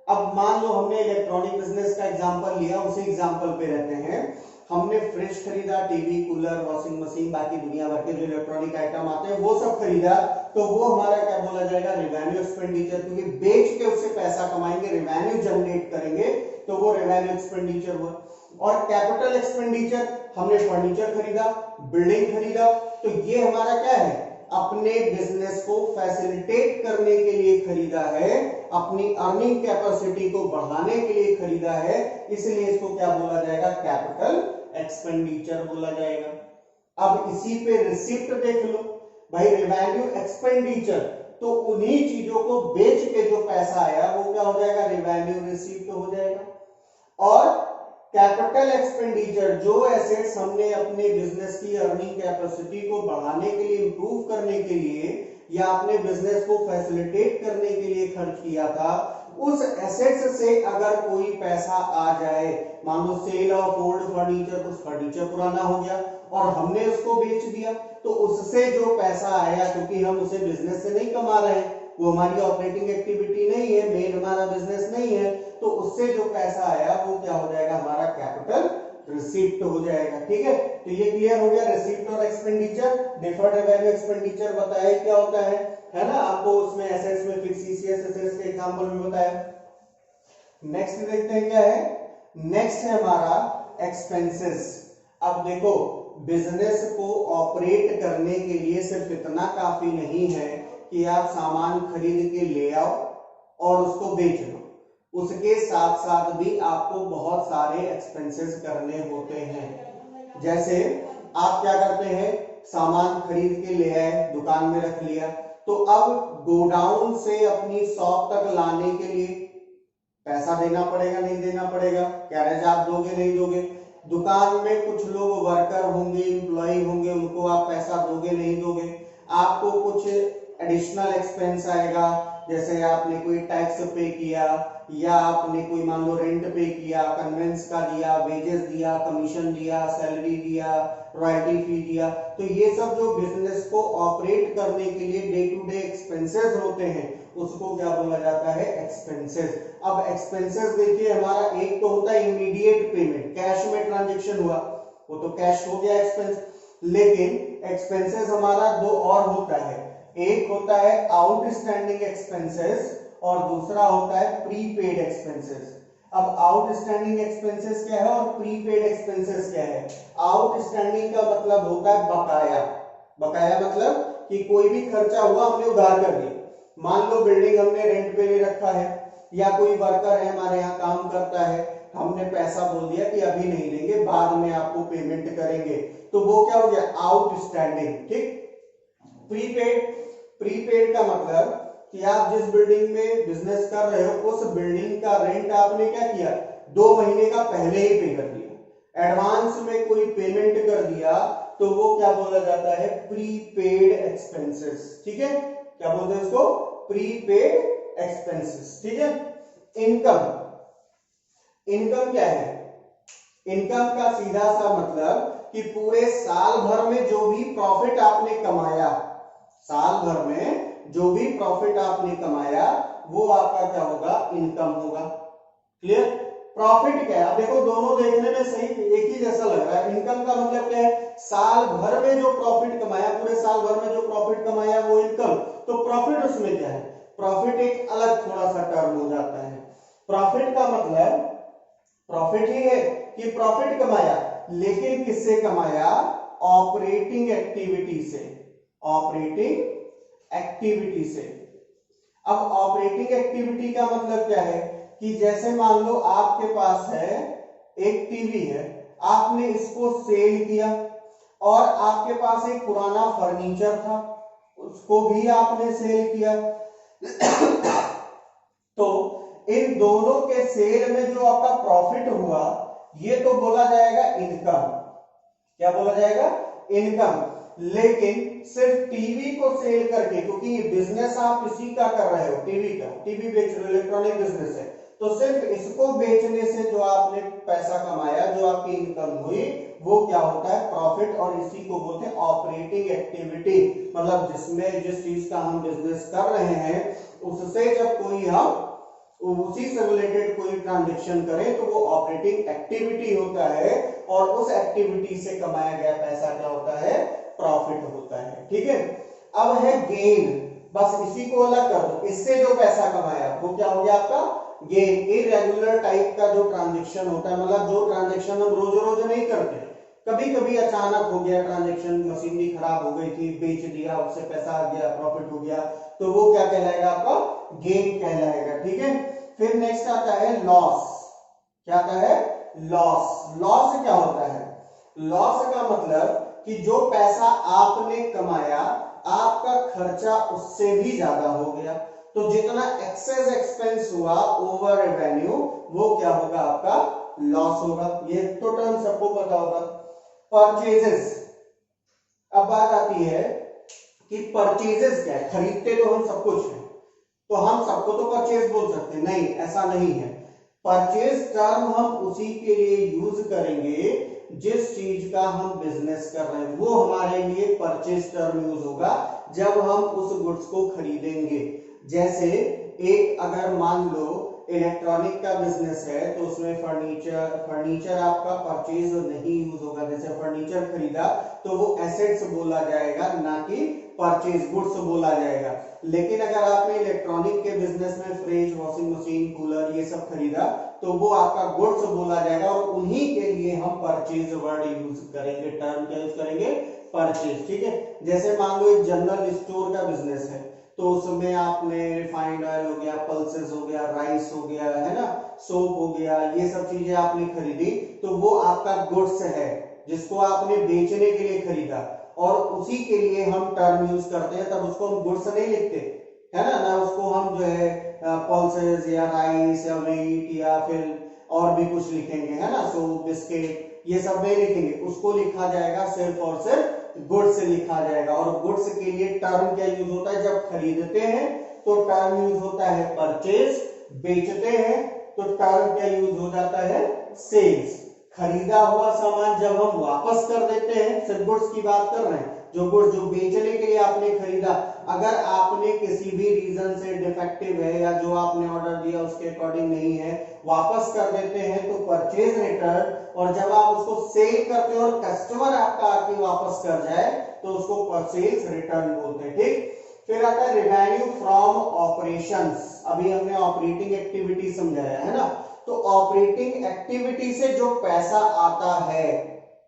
अब मान लो हमने इलेक्ट्रॉनिक बिजनेस का एग्जांपल लिया, उसी एग्जांपल पे रहते हैं। हमने फ्रिज खरीदा, टीवी, कूलर, वॉशिंग मशीन, बाकी दुनिया भर के जो इलेक्ट्रॉनिक आइटम आते हैं वो सब खरीदा, तो वो हमारा क्या बोला जाएगा? रेवेन्यू एक्सपेंडिचर, क्योंकि बेच के उससे पैसा कमाएंगे, रेवेन्यू जनरेट करेंगे, तो वो रेवेन्यू एक्सपेंडिचर हुआ। और कैपिटल एक्सपेंडिचर, हमने फर्नीचर खरीदा, बिल्डिंग खरीदा, तो ये हमारा क्या है? अपने बिजनेस को फैसिलिटेट करने के लिए खरीदा है, अपनी अर्निंग कैपेसिटी को बढ़ाने के लिए खरीदा है, इसलिए इसको क्या बोला जाएगा? कैपिटल एक्सपेंडिचर बोला जाएगा। अब इसी पे रिसिप्ट देख लो भाई, रेवेन्यू एक्सपेंडिचर, तो उन्हीं चीजों को बेच के जो पैसा आया वो क्या हो जाएगा? रेवेन्यू रिसिप्ट हो जाएगा। और कैपिटल एक्सपेंडिचर, जो एसेट्स हमने अपने बिजनेस की अर्निंग कैपेसिटी को बढ़ाने के लिए, इंप्रूव करने के लिए, या अपने बिजनेस को फैसिलिटेट करने के लिए खर्च किया था, उस एसेट्स से अगर कोई पैसा आ जाए, मान लो सेल ऑफ ओल्ड फर्नीचर, कुछ फर्नीचर पुराना हो गया और हमने उसको बेच दिया, तो उससे जो पैसा आया, क्योंकि हम उसे बिजनेस से नहीं कमा रहे हैं, वो हमारी ऑपरेटिंग एक्टिविटी नहीं है, मेन हमारा बिजनेस नहीं है, तो उससे जो पैसा आया वो क्या हो जाएगा? हमारा कैपिटल रिसीप्ट हो जाएगा, ठीक है। तो ये क्लियर हो गया, रिसीप्ट और एक्सपेंडिचर। डिफर्ड रेवेन्यू एक्सपेंडिचर बताया क्या होता है ना आपको, उसमें एसेट्स में फिक्सिशियस एसेट्स के एग्जांपल भी बताया। नेक्स्ट देखते हैं क्या है, नेक्स्ट है हमारा एक्सपेंसेस। अब देखो बिजनेस को ऑपरेट करने के लिए सिर्फ इतना काफी नहीं है कि आप सामान खरीद के ले आओ और उसको बेच लो, उसके साथ साथ भी आपको बहुत सारे एक्सपेंसेस करने होते हैं। जैसे आप क्या करते हैं, सामान खरीद के ले आए, दुकान में रख लिया, तो अब गोडाउन से अपनी शॉप तक लाने के लिए पैसा देना पड़ेगा नहीं देना पड़ेगा, कैरेज आप दोगे नहीं दोगे। दुकान में कुछ लोग वर्कर होंगे, एम्प्लॉय होंगे, उनको आप पैसा दोगे नहीं दोगे। आपको कुछ एडिशनल एक्सपेंस आएगा, जैसे आपने कोई टैक्स पे किया या आपने कोई मान लो रेंट पे किया, कन्वेंस का दिया, वेजेस दिया, कमीशन दिया, सैलरी दिया, रॉयल्टी फी दिया। तो ये सब जो बिजनेस को ऑपरेट करने के लिए डे टू डे एक्सपेंसेस होते हैं उसको क्या बोला जाता है, एक्सपेंसेस। अब एक्सपेंसेस देखिए, हमारा एक तो होता है इमीडिएट पेमेंट, कैश में ट्रांजेक्शन हुआ वो तो कैश हो गया एक्सपेंस। लेकिन एक्सपेंसेस हमारा दो और होता है, एक होता है आउटस्टैंडिंग एक्सपेंसेस और दूसरा होता है प्रीपेड एक्सपेंसेस। अब आउटस्टैंडिंग एक्सपेंसेस क्या है और प्रीपेड एक्सपेंसेस क्या है। आउटस्टैंडिंग का मतलब होता है बकाया। बकाया मतलब कि कोई भी खर्चा हुआ हमने उधार कर दिया, मान लो बिल्डिंग हमने रेंट पे ले रखा है या कोई वर्कर है हमारे यहाँ काम करता है, हमने पैसा बोल दिया कि अभी नहीं देंगे बाद में आपको पेमेंट करेंगे, तो वो क्या हो गया, आउटस्टैंडिंग। ठीक। प्रीपेड, प्रीपेड का मतलब कि आप जिस बिल्डिंग में बिजनेस कर रहे हो उस बिल्डिंग का रेंट आपने क्या किया, 2 महीने का पहले ही पे कर दिया, एडवांस में कोई पेमेंट कर दिया, तो वो क्या बोला जाता है, प्रीपेड एक्सपेंसेस। ठीक है, क्या बोलते हैं उसको, प्रीपेड एक्सपेंसेस। ठीक है। इनकम, इनकम क्या है, इनकम का सीधा सा मतलब कि पूरे साल भर में जो भी प्रॉफिट आपने कमाया, साल भर में जो भी प्रॉफिट आपने कमाया वो आपका क्या होगा, इनकम होगा। क्लियर। प्रॉफिट क्या है, अब देखो दोनों देखने में सही एक ही जैसा लग रहा है। इनकम का मतलब क्या है, साल भर में जो प्रॉफिट कमाया, पूरे साल भर में जो प्रॉफिट कमाया वो इनकम। तो प्रॉफिट उसमें क्या है, प्रॉफिट एक अलग थोड़ा सा टर्म हो जाता है। प्रॉफिट का मतलब प्रॉफिट ही है कि प्रॉफिट कमाया, लेकिन किससे कमाया, ऑपरेटिंग एक्टिविटी से, ऑपरेटिंग एक्टिविटी से। अब ऑपरेटिंग एक्टिविटी का मतलब क्या है कि जैसे मान लो आपके पास है एक टीवी है, आपने इसको सेल किया, और आपके पास एक पुराना फर्नीचर था उसको भी आपने सेल किया तो इन दोनों के सेल में जो आपका प्रॉफिट हुआ ये तो बोला जाएगा इनकम। क्या बोला जाएगा, इनकम। लेकिन सिर्फ टीवी को सेल करके, क्योंकि ये बिजनेस आप इसी का कर रहे हो, टीवी का, टीवी बेच रहे हो, इलेक्ट्रॉनिक बिजनेस है, तो सिर्फ इसको बेचने से जो आपने पैसा कमाया, जो आपकी इनकम हुई, वो क्या होता है, प्रॉफिट। और इसी को बोलते हैं ऑपरेटिंग एक्टिविटी। मतलब जिसमें जिस चीज का हम बिजनेस कर रहे हैं उससे जब कोई हम उसी से रिलेटेड कोई ट्रांजेक्शन करें तो वो ऑपरेटिंग एक्टिविटी होता है, और उस एक्टिविटी से कमाया गया पैसा क्या होता है, प्रॉफिट होता है। ठीक है। अब है गेन, बस इसी को अलग कर दो, इससे जो पैसा कमाया वो क्या हो गया आपका गेन। इरेगुलर टाइप का जो ट्रांजेक्शन होता है, मतलब जो ट्रांजेक्शन हम रोज रोज नहीं करते, कभी कभी अचानक हो गया ट्रांजेक्शन, मशीनरी खराब हो गई थी, बेच दिया, उससे पैसा आ गया, प्रॉफिट हो गया, तो वो क्या कहलाएगा, आपका गेन कहलाएगा। ठीक है। फिर नेक्स्ट आता है लॉस। क्या आता है, लॉस। लॉस क्या होता है, लॉस का मतलब कि जो पैसा आपने कमाया आपका खर्चा उससे भी ज्यादा हो गया, तो जितना एक्सेस एक्सपेंस हुआ ओवर रेवेन्यू वो क्या होगा, आपका लॉस होगा। ये तो टर्म सबको पता होगा। परचेजेस, अब बात आती है कि परचेजेस क्या है, खरीदते तो हम सब कुछ है, तो हम सबको तो परचेज बोल सकते हैं, नहीं ऐसा नहीं है। परचेज टर्म हम उसी के लिए यूज करेंगे जिस चीज का हम बिजनेस कर रहे हैं, वो हमारे लिए परचेज टर्म यूज होगा जब हम उस गुड्स को खरीदेंगे। जैसे एक अगर मान लो इलेक्ट्रॉनिक का बिजनेस है तो उसमें फर्नीचर आपका परचेज नहीं यूज होगा। जैसे फर्नीचर खरीदा तो वो एसेट्स बोला जाएगा, ना कि परचेज गुड्स बोला जाएगा। लेकिन अगर आपने इलेक्ट्रॉनिक के बिजनेस में फ्रिज, वॉशिंग मशीन, कूलर ये सब खरीदा तो वो आपका गुड्स बोला जाएगा, और उन्हीं के लिए हम परचेज वर्ड यूज करेंगे, टर्म क्या यूज करेंगे, परचेज। ठीक है। जैसे मान लो एक जनरल स्टोर का बिजनेस है तो उसमें आपने रिफाइंड ऑयल हो गया, पल्सेस हो गया, राइस हो गया, है ना, सोप हो गया, ये सब चीजें आपने खरीदी, तो वो आपका गुड्स है जिसको आपने बेचने के लिए खरीदा, और उसी के लिए हम टर्म यूज करते हैं, तब उसको हम गुड्स नहीं लिखते, है ना उसको हम जो है पल्सेस या राइस या व्हीट या फिर और भी कुछ लिखेंगे, है ना, सो बिस्किट ये सब नहीं लिखेंगे, उसको लिखा जाएगा सिर्फ और सिर्फ गुड्स से लिखा जाएगा। और गुड्स के लिए टर्म क्या यूज होता है, जब खरीदते हैं तो टर्म यूज होता है परचेज, बेचते हैं तो टर्म क्या यूज हो जाता है, सेल्स। खरीदा हुआ सामान जब हम वापस कर देते हैं, सिर्फ गुड्स की बात कर रहे हैं, जो गुड्स जो बेचने के लिए आपने खरीदा, अगर आपने किसी भी रीजन से डिफेक्टिव है या जो आपने ऑर्डर दिया उसके अकॉर्डिंग नहीं है, वापस कर देते हैं तो परचेज रिटर्न। और जब आप उसको सेल करते हो और कस्टमर आपका आके वापस कर जाए तो उसको परचेज रिटर्न बोलते हैं, ठीक। फिर आता है रेवेन्यू फ्रॉम ऑपरेशंस। अभी हमने ऑपरेटिंग एक्टिविटी समझाया है ना, तो ऑपरेटिंग एक्टिविटी से जो पैसा आता है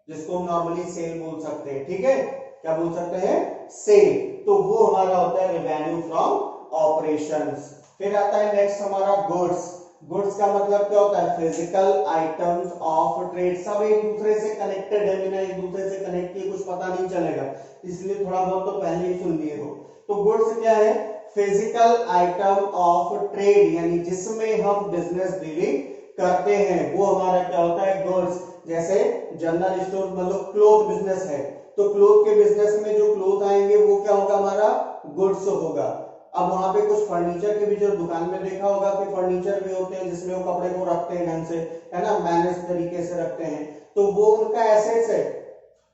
जिसको हम नॉर्मली सेल बोल सकते हैं, ठीक है, क्या बोल सकते हैं, सेल, तो वो हमारा होता है रेवेन्यू फ्रॉम ऑपरेशंस। फिर आता है नेक्स्ट हमारा गुड्स। गुड्स का मतलब क्या होता है, फिजिकल आइटम्स ऑफ ट्रेड। सब एक दूसरे से कनेक्टेड है, बिना एक दूसरे से कनेक्ट किए कुछ पता नहीं चलेगा, इसलिए थोड़ा बहुत तो पहले ही सुन लिए हो। तो गुड्स क्या है, फिजिकल आइटम ऑफ ट्रेड, यानी जिसमें हम बिजनेस डीलिंग करते हैं वो हमारा क्या होता है, गुड्स। जैसे जनरल स्टोर मतलब क्लोथ बिजनेस है, तो क्लोथ के बिजनेस में जो क्लोथ आएंगे वो क्या होगा, हमारा गुड्स होगा। अब वहां पे कुछ फर्नीचर के भी जो दुकान में देखा होगा कि फर्नीचर भी होते हैं जिसमें वो कपड़े को रखते हैं ढंग से, है ना, मैनेज तरीके से रखते हैं, तो वो उनका एसेट्स है,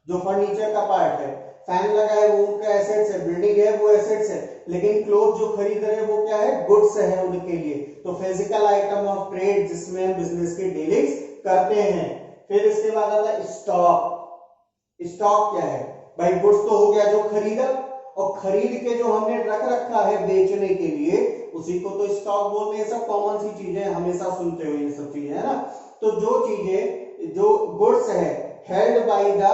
जो फर्नीचर का पार्ट है। फैन लगा है वो उनका एसेट्स है, बिल्डिंग है वो एसेट्स है, लेकिन क्लोथ जो खरीद रहे हैं वो क्या है, गुड्स है उनके लिए। तो फिजिकल आइटम ऑफ ट्रेड जिसमें हम बिजनेस की डीलिंग्स करते हैं। फिर इसके बाद आता है स्टॉक। स्टॉक क्या है भाई, गुड्स तो हो गया जो खरीदा, और खरीद के जो हमने रख रखा है बेचने के लिए उसी को तो स्टॉक बोलते हैं। सब कॉमन सी चीजें, हमेशा सुनते हो ये सब चीजें, है ना। तो जो चीजें जो गुड्स है held by the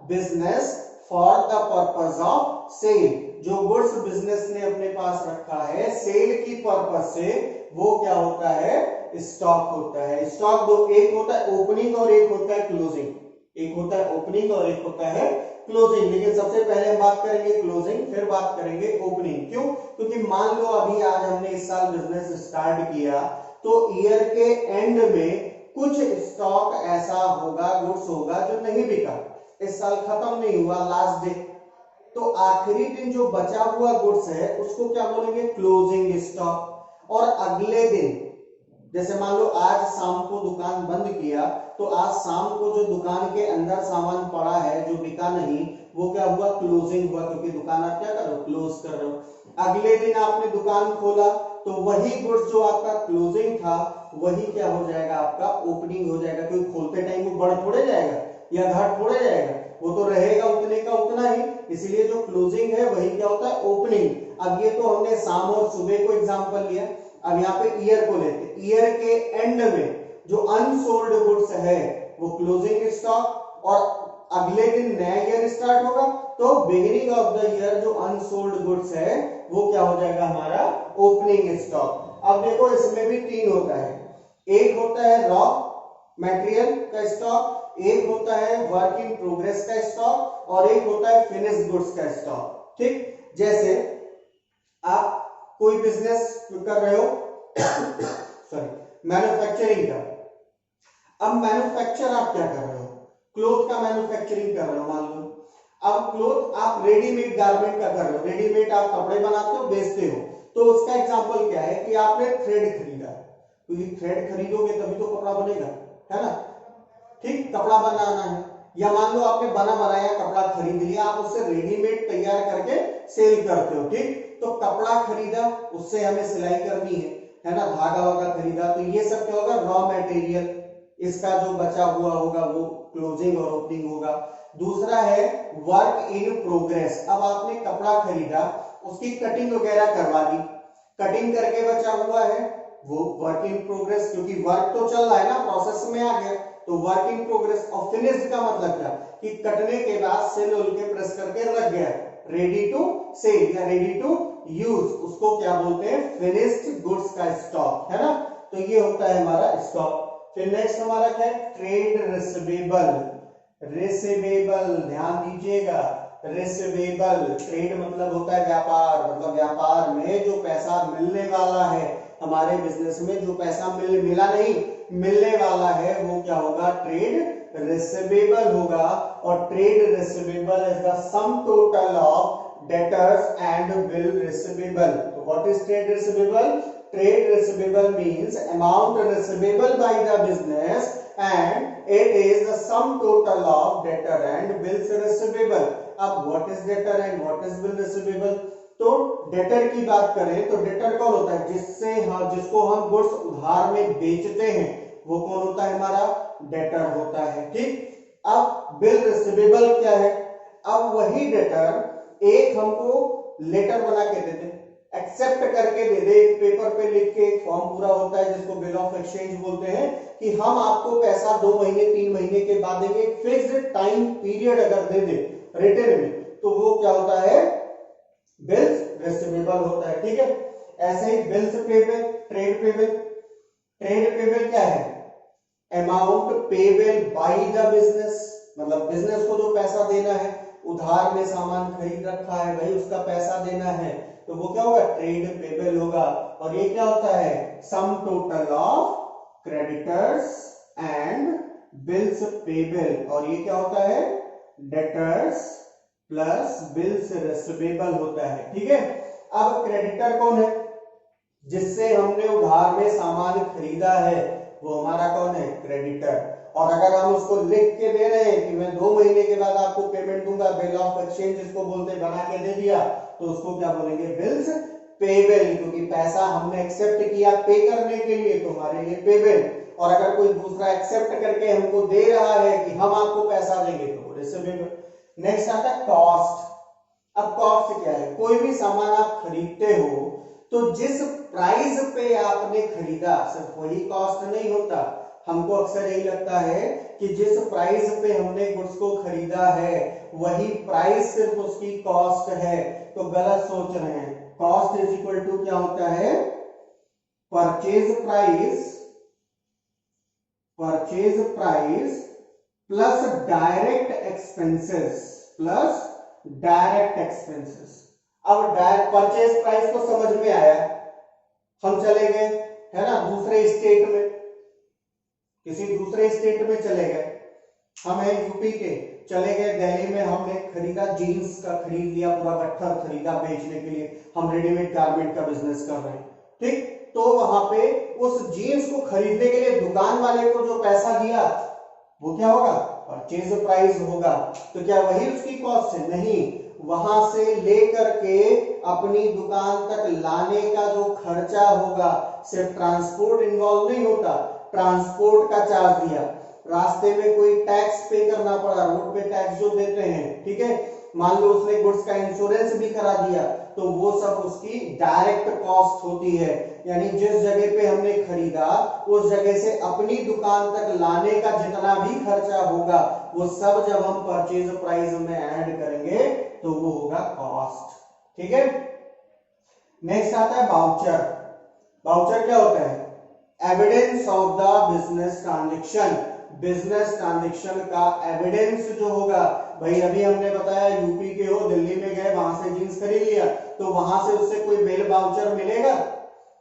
business for the purpose of sale, जो गुड्स बिजनेस ने अपने पास रखा है सेल की पर्पस से, वो क्या होता है, स्टॉक होता है। स्टॉक दो, एक होता है ओपनिंग और एक होता है क्लोजिंग। एक होता है ओपनिंग और एक होता है क्लोजिंग, लेकिन सबसे पहले हम बात करेंगे क्लोजिंग, फिर बात करेंगे ओपनिंग। क्यों, क्योंकि मान लो अभी आज हमने इस साल बिजनेस स्टार्ट किया, तो ईयर के एंड में कुछ स्टॉक ऐसा होगा, गुड्स होगा जो नहीं बिका, इस साल खत्म नहीं हुआ लास्ट डे, तो आखिरी दिन जो बचा हुआ गुड्स है उसको क्या बोलेंगे, क्लोजिंग स्टॉक। और अगले दिन जैसे मान लो आज शाम को दुकान बंद किया, तो आज शाम को जो दुकान के अंदर सामान पड़ा है जो बिका नहीं, वो क्या हुआ, क्लोजिंग हुआ, क्योंकि दुकान आप क्या कर रहे हो, क्लोज कर रहे हो। अगले दिन आपने दुकान खोला तो वही गुड्स जो आपका क्लोजिंग था वही क्या हो जाएगा, आपका ओपनिंग हो जाएगा, क्योंकि खोलते टाइम वो बढ़ थोड़े जाएगा या घट थोड़े जाएगा, वो तो रहेगा उतने का उतना ही, इसलिए जो क्लोजिंग है वही क्या होता है, ओपनिंग। अब ये तो हमने शाम और सुबह को एग्जांपल लिया, अब यहाँ पे ईयर को लेते, ईयर के एंड में जो अनसोल्ड गुड्स है वो क्लोजिंग स्टॉक, और अगले दिन नया ईयर स्टार्ट होगा तो बिगिनिंग ऑफ द ईयर जो अनसोल्ड गुड्स है वो क्या हो जाएगा, हमारा ओपनिंग स्टॉक। अब देखो इसमें भी तीन होता है, एक होता है रॉ मटेरियल का स्टॉक, एक होता है वर्क इन प्रोग्रेस का स्टॉक, और एक होता है फिनिश्ड गुड्स का स्टॉक, ठीक। जैसे आप कोई बिजनेस कर रहे हो सॉरी मैन्युफैक्चरिंग का, अब मैन्युफैक्चर आप क्या कर रहे हो, क्लोथ का मैन्युफैक्चरिंग कर रहे हो मान लो। अब क्लोथ आप रेडीमेड गारमेंट का कर रहे हो, रेडीमेड आप कपड़े बनाते हो बेचते हो, तो उसका एग्जांपल क्या है कि आपने थ्रेड खरीदा, क्योंकि थ्रेड खरीदोगे तभी तो कपड़ा बनेगा, है ना, ठीक, कपड़ा बनाना है। या मान लो आपने बना बनाया कपड़ा खरीद लिया, आप उससे रेडीमेड तैयार करके सेल करते हो, ठीक। तो कपड़ा खरीदा, उससे हमें सिलाई करनी है ना, धागा वागा खरीदा, तो ये सब क्या होगा, रॉ मटेरियल, इसका जो बचा हुआ होगा वो क्लोजिंग और ओपनिंग होगा। दूसरा है वर्क इन प्रोग्रेस, अब आपने कपड़ा खरीदा, उसकी कटिंग वगैरह करवा दी, कटिंग करके बचा हुआ है वो वर्क इन प्रोग्रेस, क्योंकि वर्क तो चल रहा है ना, प्रोसेस में आ गया, तो वर्क इन प्रोग्रेस। और फिनिश्ड का मतलब क्या, कि कटने के बाद सिल उल के प्रेस करके रख गया, रेडी टू सेल या रेडी टू यूज, उसको क्या बोलते हैं, फिनिश्ड गुड्स का स्टॉक, है ना। तो ये होता है हमारा स्टॉक। फिर नेक्स्ट हमारा क्या है, ट्रेड रिसीवेबल। रिसीवेबल ध्यान दीजिएगा, रिसीवेबल, ट्रेड मतलब होता है व्यापार, मतलब व्यापार में जो पैसा मिलने वाला है, हमारे बिजनेस में जो पैसा मिला नहीं, मिलने वाला है, वो क्या होगा, ट्रेड रिसीवेबल होगा। और trade receivable is the sum total of debtors and bill receivable. तो what is trade receivable? Trade receivable means amount receivable by the business and it is the sum total of debtor and bills receivable. अब what is debtor and what is bill receivable? तो debtor की बात करें तो debtor कौन होता है? जिसको हम गुड्स उधार में बेचते हैं, वो कौन होता है? हमारा debtor होता है, ठीक। अब bill receivable क्या है? अब वही debtor एक हमको लेटर बना के देते, एक्सेप्ट करके दे दे, एक पेपर पे लिख के, एक फॉर्म पूरा होता है जिसको बिल ऑफ एक्सचेंज बोलते हैं, कि हम आपको पैसा 2 महीने 3 महीने के बाद देंगे, फिक्स्ड टाइम पीरियड अगर दे दे रिटर्न में, तो वो क्या होता है? बिल्स रिसीवेबल होता है, ठीक है। ऐसे ही bills payable, trade payable. Trade payable क्या है? Amount payable by the business, मतलब बिजनेस को जो पैसा देना है, उधार में सामान खरीद रखा है भाई, उसका पैसा देना है, तो वो क्या होगा? ट्रेड पेबल होगा। और ये क्या होता है? सम total of creditors and bills payable. और ये क्या होता है? डेटर्स प्लस बिल्स रिसीवेबल होता है, ठीक है। अब क्रेडिटर कौन है? जिससे हमने उधार में सामान खरीदा है, वो हमारा कौन है? क्रेडिटर। और अगर हम उसको लिख के दे रहे हैं कि मैं 2 महीने के बाद आपको पेमेंट दूंगा, बिल ऑफ एक्सचेंज जिसको बोलते हैं, बना के दे दिया, तो उसको क्या बोलेंगे? बिल्स पेबल, क्योंकि पैसा हमने एक्सेप्ट किया पे करने के लिए, तो हमारे लिए पेबल। और अगर कोई दूसरा एक्सेप्ट करके हमको दे रहा है कि हम आपको पैसा देंगे, तो रिसीवेबल। नेक्स्ट आता है कॉस्ट। अब कॉस्ट क्या है? कोई भी सामान आप खरीदते हो तो जिस प्राइस पे आपने खरीदा, सिर्फ वही कॉस्ट नहीं होता। हमको अक्सर यही लगता है कि जिस प्राइस पे हमने गुड्स को खरीदा है, वही प्राइस सिर्फ उसकी कॉस्ट है, तो गलत सोच रहे हैं। कॉस्ट इज इक्वल टू क्या होता है? Purchase price plus direct expenses, अब परचेज प्राइस तो समझ में आया, हम चले गए, है ना, दूसरे स्टेट में, किसी दूसरे स्टेट में चले गए, हम हैं यूपी के, चले गए दिल्ली में, हमने खरीदा जीन्स का, खरीद लिया, पूरा गट्ठर खरीदा बेचने के लिए, हम रेडीमेड गारमेंट का बिजनेस कर रहे हैं, ठीक। तो वहां पे उस जीन्स को खरीदने के लिए दुकान वाले को जो पैसा दिया, वो क्या होगा? परचेज प्राइस होगा। तो क्या वही उसकी कॉस्ट है? नहीं, वहां से लेकर के अपनी दुकान तक लाने का जो खर्चा होगा, सिर्फ ट्रांसपोर्ट इन्वॉल्व नहीं होता, ट्रांसपोर्ट का चार्ज दिया, रास्ते में कोई टैक्स पे करना पड़ा, रोड पे टैक्स जो देते हैं, ठीक है, मान लो उसने गुड्स का इंश्योरेंस भी करा दिया, तो वो सब उसकी डायरेक्ट कॉस्ट होती है। यानी जिस जगह पे हमने खरीदा, उस जगह से अपनी दुकान तक लाने का जितना भी खर्चा होगा, वो सब जब हम परचेज प्राइस में ऐड करेंगे, तो वो होगा कॉस्ट, ठीक है। नेक्स्ट आता है वाउचर। वाउचर क्या होता है? Evidence of the business transaction. Business transaction का एविडेंस जो होगा, भाई अभी हमने बताया यूपी के हो, दिल्ली में गए, वहां से जींस खरीद लिया, तो वहां से उससे कोई बिल वाउचर मिलेगा?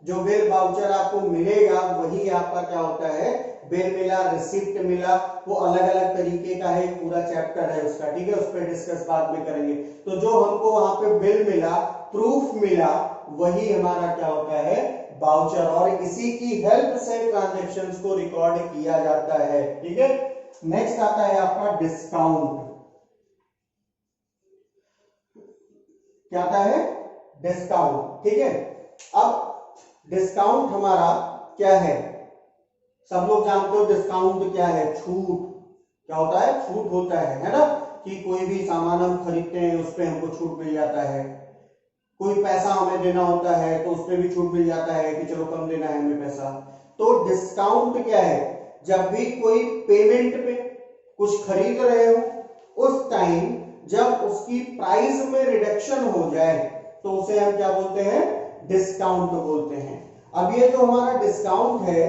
जो बिल वाउचर आपको मिलेगा, वही आपका क्या होता है? बिल मिला, रिसिप्ट मिला, वो अलग अलग तरीके का है, पूरा चैप्टर है उसका, ठीक है, उस पर डिस्कस बाद में करेंगे। तो जो हमको वहां पे बिल मिला, प्रूफ मिला, वही हमारा क्या होता है? वाउचर। और इसी की हेल्प से ट्रांजैक्शंस को रिकॉर्ड किया जाता है, ठीक है। नेक्स्ट आता है आपका डिस्काउंट। क्या आता है? डिस्काउंट, ठीक है। अब डिस्काउंट हमारा क्या है? सब लोग जानते हो डिस्काउंट क्या है? छूट। क्या होता है? छूट होता है ना, कि कोई भी सामान हम खरीदते हैं, उस पर हमको छूट मिल जाता है, कोई पैसा हमें देना होता है तो उस पर भी छूट मिल जाता है कि चलो कम देना है हमें पैसा। तो डिस्काउंट क्या है? जब भी कोई पेमेंट पे कुछ खरीद रहे हो, उस टाइम जब उसकी प्राइस में रिडक्शन हो जाए, तो उसे हम क्या बोलते हैं? डिस्काउंट बोलते हैं। अब ये जो हमारा डिस्काउंट है,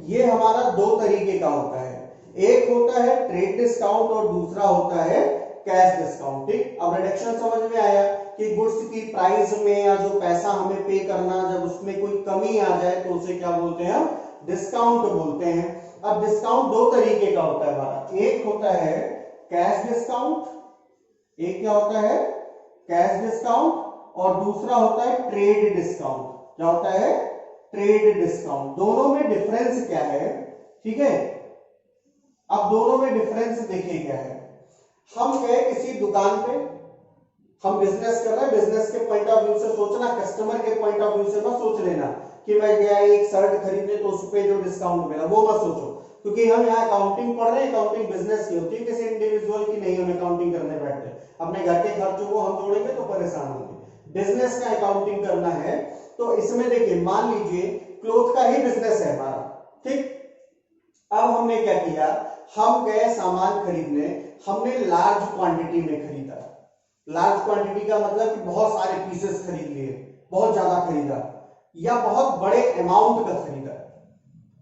ये हमारा दो तरीके का होता है। एक होता है ट्रेड डिस्काउंट और दूसरा होता है कैश डिस्काउंट। ठीक, अब रिडक्शन समझ में आया कि गुड्स की प्राइस में या जो पैसा हमें पे करना जब उसमें कोई कमी आ जाए तो उसे क्या बोलते हैं, हम डिस्काउंट बोलते हैं। अब डिस्काउंट दो तरीके का होता है हमारा, एक होता है कैश डिस्काउंट, एक क्या होता है कैश डिस्काउंट, और दूसरा होता है ट्रेड डिस्काउंट। क्या होता है, ट्रेड डिस्काउंट। दोनों में डिफरेंस क्या है, ठीक है। अब दोनों में डिफरेंस देखिए क्या है। हम गए किसी दुकान पे, हम बिजनेस कर रहे हैं, बिजनेस के पॉइंट ऑफ व्यू से सोचना, कस्टमर के पॉइंट ऑफ व्यू से मत सोच लेना कि मैं गया एक शर्ट खरीदने तो उस पे जो डिस्काउंट मिला वो मत सोचो, क्योंकि हम यहाँ अकाउंटिंग पढ़ रहे हैं। अकाउंटिंग बिजनेस की होती है, किसी इंडिविजुअल की नहीं। हम अकाउंटिंग करने बैठते, अपने घर के खर्चों को हम जोड़ेंगे तो परेशान होंगे। बिजनेस का अकाउंटिंग करना है तो इसमें देखिए, मान लीजिए क्लोथ का ही बिजनेस है हमारा, ठीक। अब हमने क्या किया, हम गए सामान खरीदने, हमने लार्ज क्वांटिटी में खरीदा। लार्ज क्वांटिटी का मतलब कि बहुत सारे पीसेस खरीद लिए, बहुत ज्यादा खरीदा, या बहुत बड़े अमाउंट का खरीदा।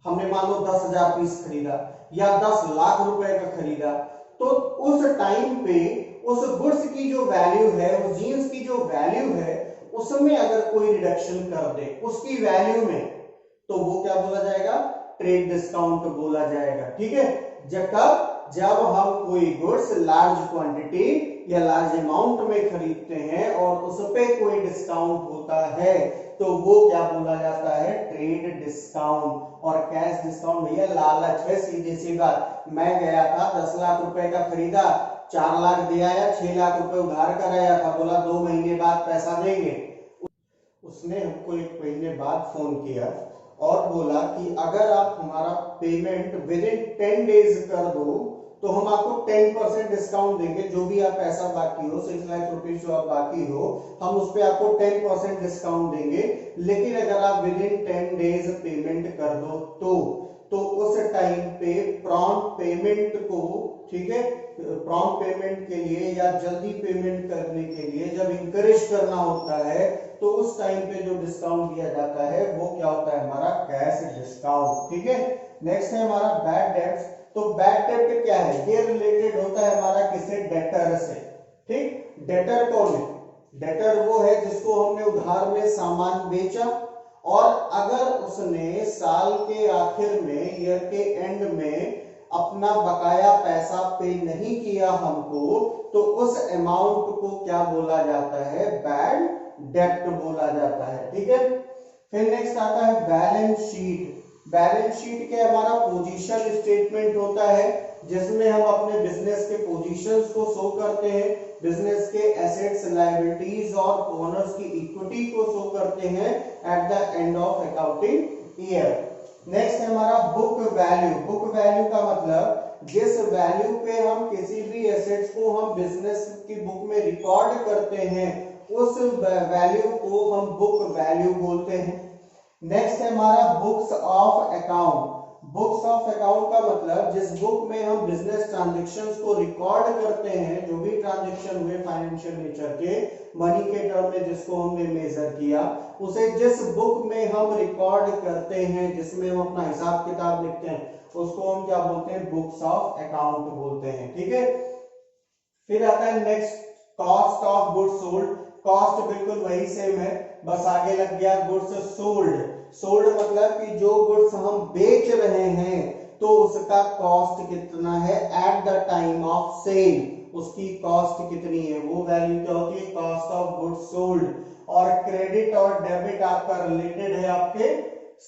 हमने मान लो 10,000 पीस खरीदा या 10 लाख रुपए का खरीदा, तो उस टाइम पे उस गुड्स की जो वैल्यू है, उस जीन्स की जो वैल्यू है, उसमें अगर कोई रिडक्शन कर दे उसकी वैल्यू में, तो वो क्या बोला जाएगा, ट्रेड डिस्काउंट बोला जाएगा। ठीक है, जब हम कोई गुड्स लार्ज क्वांटिटी या लार्ज अमाउंट में खरीदते हैं और उस पे कोई डिस्काउंट होता है तो वो क्या बोला जाता है, ट्रेड डिस्काउंट। और कैश डिस्काउंट भैया लालच है, सीधी सी बात। मैं गया था 10 लाख रुपए का खरीदा, 4 लाख दिया या 6 लाख रुपए उधार कराया था, बोला 2 महीने बाद पैसा देंगे। उसने हमको 1 महीने बाद फोन किया और बोला कि अगर आप हमारा पेमेंट विद इन 10 डेज कर दो तो हम आपको 10% डिस्काउंट देंगे। जो भी आप पैसा बाकी हो, 6 लाख रुपीस जो आप बाकी हो, हम उस पे आपको 10% डिस्काउंट देंगे। लेकिन अगर आप विद इन 10 डेज पेमेंट कर दो तो उस टाइम पे प्रॉम्प्ट पेमेंट को, ठीक है, प्रॉम्प्ट पेमेंट के लिए या जल्दी पेमेंट करने के लिए जब इंकरेज करना होता है तो उस टाइम पे जो डिस्काउंट दिया जाता है वो क्या होता है, हमारा कैश डिस्काउंट। ठीक है, नेक्स्ट है हमारा बैड डेट्स। तो बैड डेट क्या है, ये रिलेटेड होता है हमारा किसे, डेटर से। ठीक, डेटर कौन है, डेटर वो है जिसको हमने उधार में सामान बेचा और अगर उसने साल के आखिर में, ईयर के एंड में अपना बकाया पैसा पे नहीं किया हमको, तो उस अमाउंट को क्या बोला जाता है, बैड डेब्ट बोला जाता है। ठीक है, फिर नेक्स्ट आता है बैलेंस शीट। बैलेंस शीट क्या हमारा पोजीशन स्टेटमेंट होता है जिसमें हम अपने बिजनेस के पोजीशंस को शो करते हैं, बिजनेस के एसेट्स, लायबिलिटीज और ओनर्स की इक्विटी को शो करते हैं at the end of accounting year. Next है हमारा बुक वैल्यू। बुक वैल्यू का मतलब जिस वैल्यू पे हम किसी भी एसेट्स को हम बिजनेस की बुक में रिकॉर्ड करते हैं उस वैल्यू को हम बुक वैल्यू बोलते हैं। नेक्स्ट है हमारा books of account. Books of account का मतलब जिस बुक में हम बिजनेस ट्रांजैक्शंस को रिकॉर्ड करते हैं, जो भी ट्रांजैक्शन हुए फाइनेंशियल नेचर के, मनी के टर्म में जिसको हमने मेजर किया, उसे जिस बुक में हम रिकॉर्ड करते हैं, जिसमें हम अपना हिसाब किताब लिखते हैं, उसको हम क्या बोलते हैं, बुक्स ऑफ अकाउंट बोलते हैं। ठीक है, फिर आता है next cost of goods sold. Cost बिल्कुल वही सेम है, बस आगे लग गया गुड्स सोल्ड। सोल्ड मतलब कि जो गुड्स हम बेच रहे हैं तो उसका कॉस्ट कितना है at the time of sale, उसकी कॉस्ट कितनी है, वो वैल्यू क्या होती है, कॉस्ट ऑफ गुड्स सोल्ड। और क्रेडिट और डेबिट आपका रिलेटेड है आपके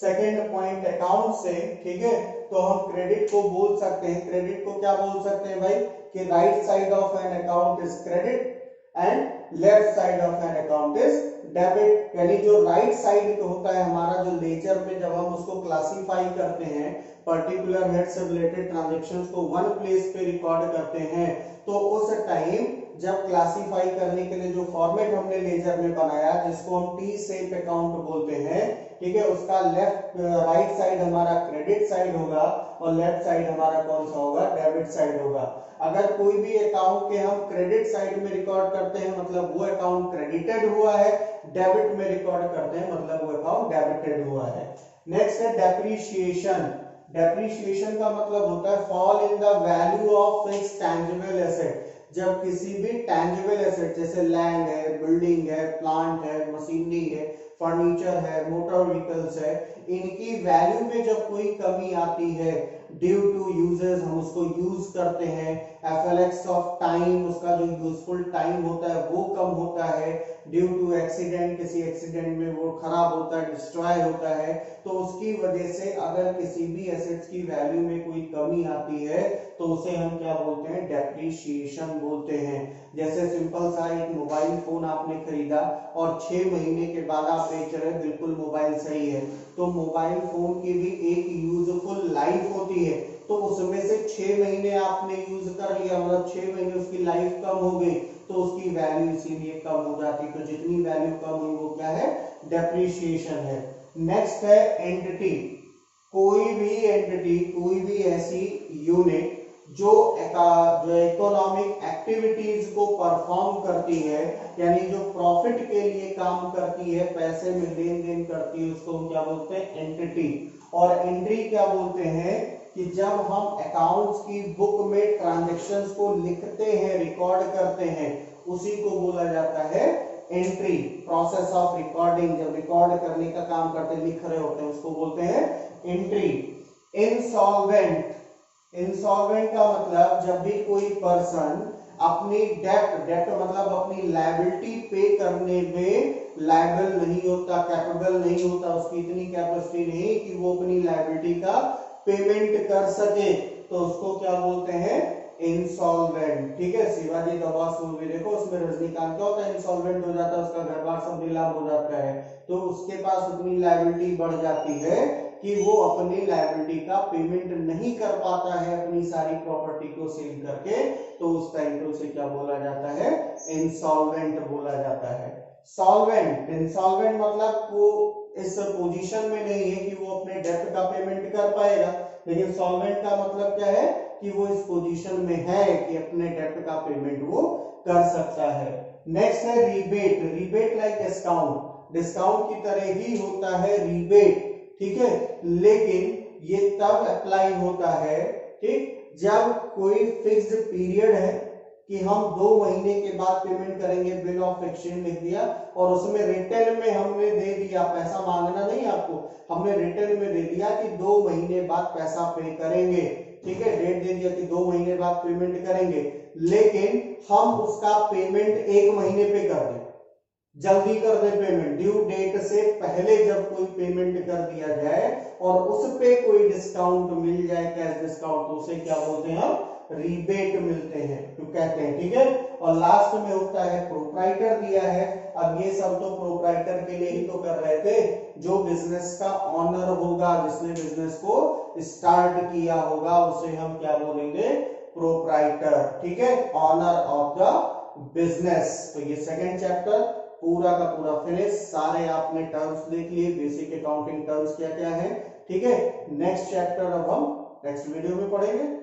सेकेंड पॉइंट अकाउंट से। ठीक है, तो हम क्रेडिट को बोल सकते हैं, क्रेडिट को क्या बोल सकते हैं भाई, कि right side of an account is credit and left side of an account is debit. यानी जो राइट साइड होता है हमारा, जो लेजर में जब हम उसको क्लासिफाई करते हैं, पर्टिकुलर हेड से रिलेटेड ट्रांजैक्शंस को वन प्लेस पे रिकॉर्ड करते हैं, तो उस टाइम जब क्लासिफाई करने के लिए जो फॉर्मेट हमने लेजर में बनाया, जिसको हम टी शेप अकाउंट बोलते हैं, ठीक है, उसका लेफ्ट राइट साइड हमारा क्रेडिट साइड होगा और लेफ्ट साइड हमारा कौन सा होगा, डेबिट साइड होगा। अगर कोई भी अकाउंट के हम क्रेडिट साइड में रिकॉर्ड करते हैं मतलब वो अकाउंट क्रेडिटेड हुआ है, डेबिट में रिकॉर्ड करते हैं मतलब वो अकाउंट डेबिटेड हुआ है। नेक्स्ट है डेप्रिसिएशन। डेप्रिसिएशन का मतलब होता है fall in the value of fixed tangible asset. जब किसी भी टैंजिबल एसेट जैसे लैंड है, बिल्डिंग है, प्लांट है, मशीनरी है, फर्नीचर है, मोटर व्हीकल्स है, इनकी वैल्यू में जब कोई कमी आती है ड्यू टू यूजेस, हम उसको यूज करते हैं, एफएलएक्स ऑफ टाइम, उसका जो यूजफुल टाइम होता है वो कम होता है, ड्यू टू एक्सीडेंट, किसी एक्सीडेंट में वो खराब होता है, डिस्ट्रॉय होता है, तो उसकी वजह से अगर किसी भी एसेट्स की वैल्यू में कोई कमी आती है तो उसे हम क्या बोलते हैं, डेप्रिसिएशन बोलते हैं। जैसे सिंपल सा एक मोबाइल फोन आपने खरीदा और 6 महीने के बाद आप बेच रहे, बिल्कुल मोबाइल सही है, तो मोबाइल फोन की भी एक यूजफुल लाइफ होती है, तो उसमें से 6 महीने आपने यूज कर लिया, मतलब 6 महीने उसकी लाइफ कम हो गई, तो उसकी वैल्यू इसीलिए कम हो जाती, तो जितनी वैल्यू कम हुई वो क्या है, डेप्रिसिएशन है। नेक्स्ट है एंटिटी, कोई भी एंटिटी, कोई भी ऐसी यूनिट जो इकोनॉमिक एक्टिविटीज को परफॉर्म करती है, यानी जो प्रॉफिट के लिए काम करती है, पैसे में लेन देन करती है, उसको हम क्या बोलते हैं, एंटिटी। और एंट्री क्या बोलते हैं कि जब हम अकाउंट्स की बुक में ट्रांजैक्शंस को लिखते हैं, रिकॉर्ड करते हैं, उसी को बोला जाता है एंट्री। प्रोसेस ऑफ रिकॉर्डिंग, जब रिकॉर्ड करने का काम करते हैं, लिख रहे होते हैं, उसको बोलते हैं एंट्री। इंसॉल्वेंट, इंसॉल्वेंट का मतलब जब भी कोई पर्सन अपनी डेट मतलब अपनी लायबिलिटी पे करने में लायबल नहीं होता, कैपेबल नहीं होता, उसकी इतनी कैपेसिटी नहीं कि वो अपनी लायबिलिटी का पेमेंट कर सके, तो उसको क्या बोलते हैं, इंसॉल्वेंट। ठीक है, शिवाजी द बॉस मूवी देखो, उसमें रजनीकांत क्या होता है, इंसॉल्वेंट हो जाता है, उसका घर बार सब नीलाम हो जाता है, तो उसके पास उतनी लायबिलिटी बढ़ जाती है कि वो अपनी लायबिलिटी का पेमेंट नहीं कर पाता है अपनी सारी प्रॉपर्टी को सेल करके, तो उस टाइम पे उसे क्या बोला जाता है, इंसॉल्वेंट बोला जाता है। सॉल्वेंट, इंसॉल्वेंट मतलब वो इस पोजीशन में नहीं है कि वो अपने डेट का पेमेंट कर पाएगा, लेकिन सॉल्वेंट का मतलब क्या है कि वो इस पोजीशन में है कि अपने डेट का पेमेंट वो कर सकता है। नेक्स्ट है rebate, rebate like discount, discount की तरह ही होता है रीबेट, ठीक है, लेकिन ये तब अप्लाई होता है, ठीक, जब कोई फिक्स्ड पीरियड है कि हम 2 महीने के बाद पेमेंट करेंगे, बिल ऑफ एक्सचेंज लिख दिया और उसमें रिटर्न में हमने दे दिया, पैसा मांगना नहीं आपको, हमने रिटर्न में दे दिया कि 2 महीने बाद पैसा पे करेंगे, ठीक है, डेट दे दिया कि 2 महीने बाद पेमेंट करेंगे, लेकिन हम उसका पेमेंट 1 महीने पे कर दें, जल्दी कर दे पेमेंट, ड्यू डेट से पहले जब कोई पेमेंट कर दिया जाए और उस पे कोई डिस्काउंट मिल जाए, कैश डिस्काउंट, तो उसे क्या बोलते हैं हम, रीबेट मिलते हैं, तो कहते हैं, ठीक है। और लास्ट में होता है प्रोप्राइटर दिया है, अब ये सब तो प्रोप्राइटर के लिए ही तो कर रहे थे, जो बिजनेस का ऑनर होगा, जिसने बिजनेस को स्टार्ट किया होगा, उसे हम क्या बोलेंगे, प्रोप्राइटर, ठीक है, ऑनर ऑफ द बिजनेस। तो ये सेकंड चैप्टर पूरा का पूरा फिनिश, सारे आपने टर्म्स देख लिए, बेसिक अकाउंटिंग टर्म्स क्या क्या है, ठीक है। नेक्स्ट चैप्टर अब हम नेक्स्ट वीडियो में पढ़ेंगे।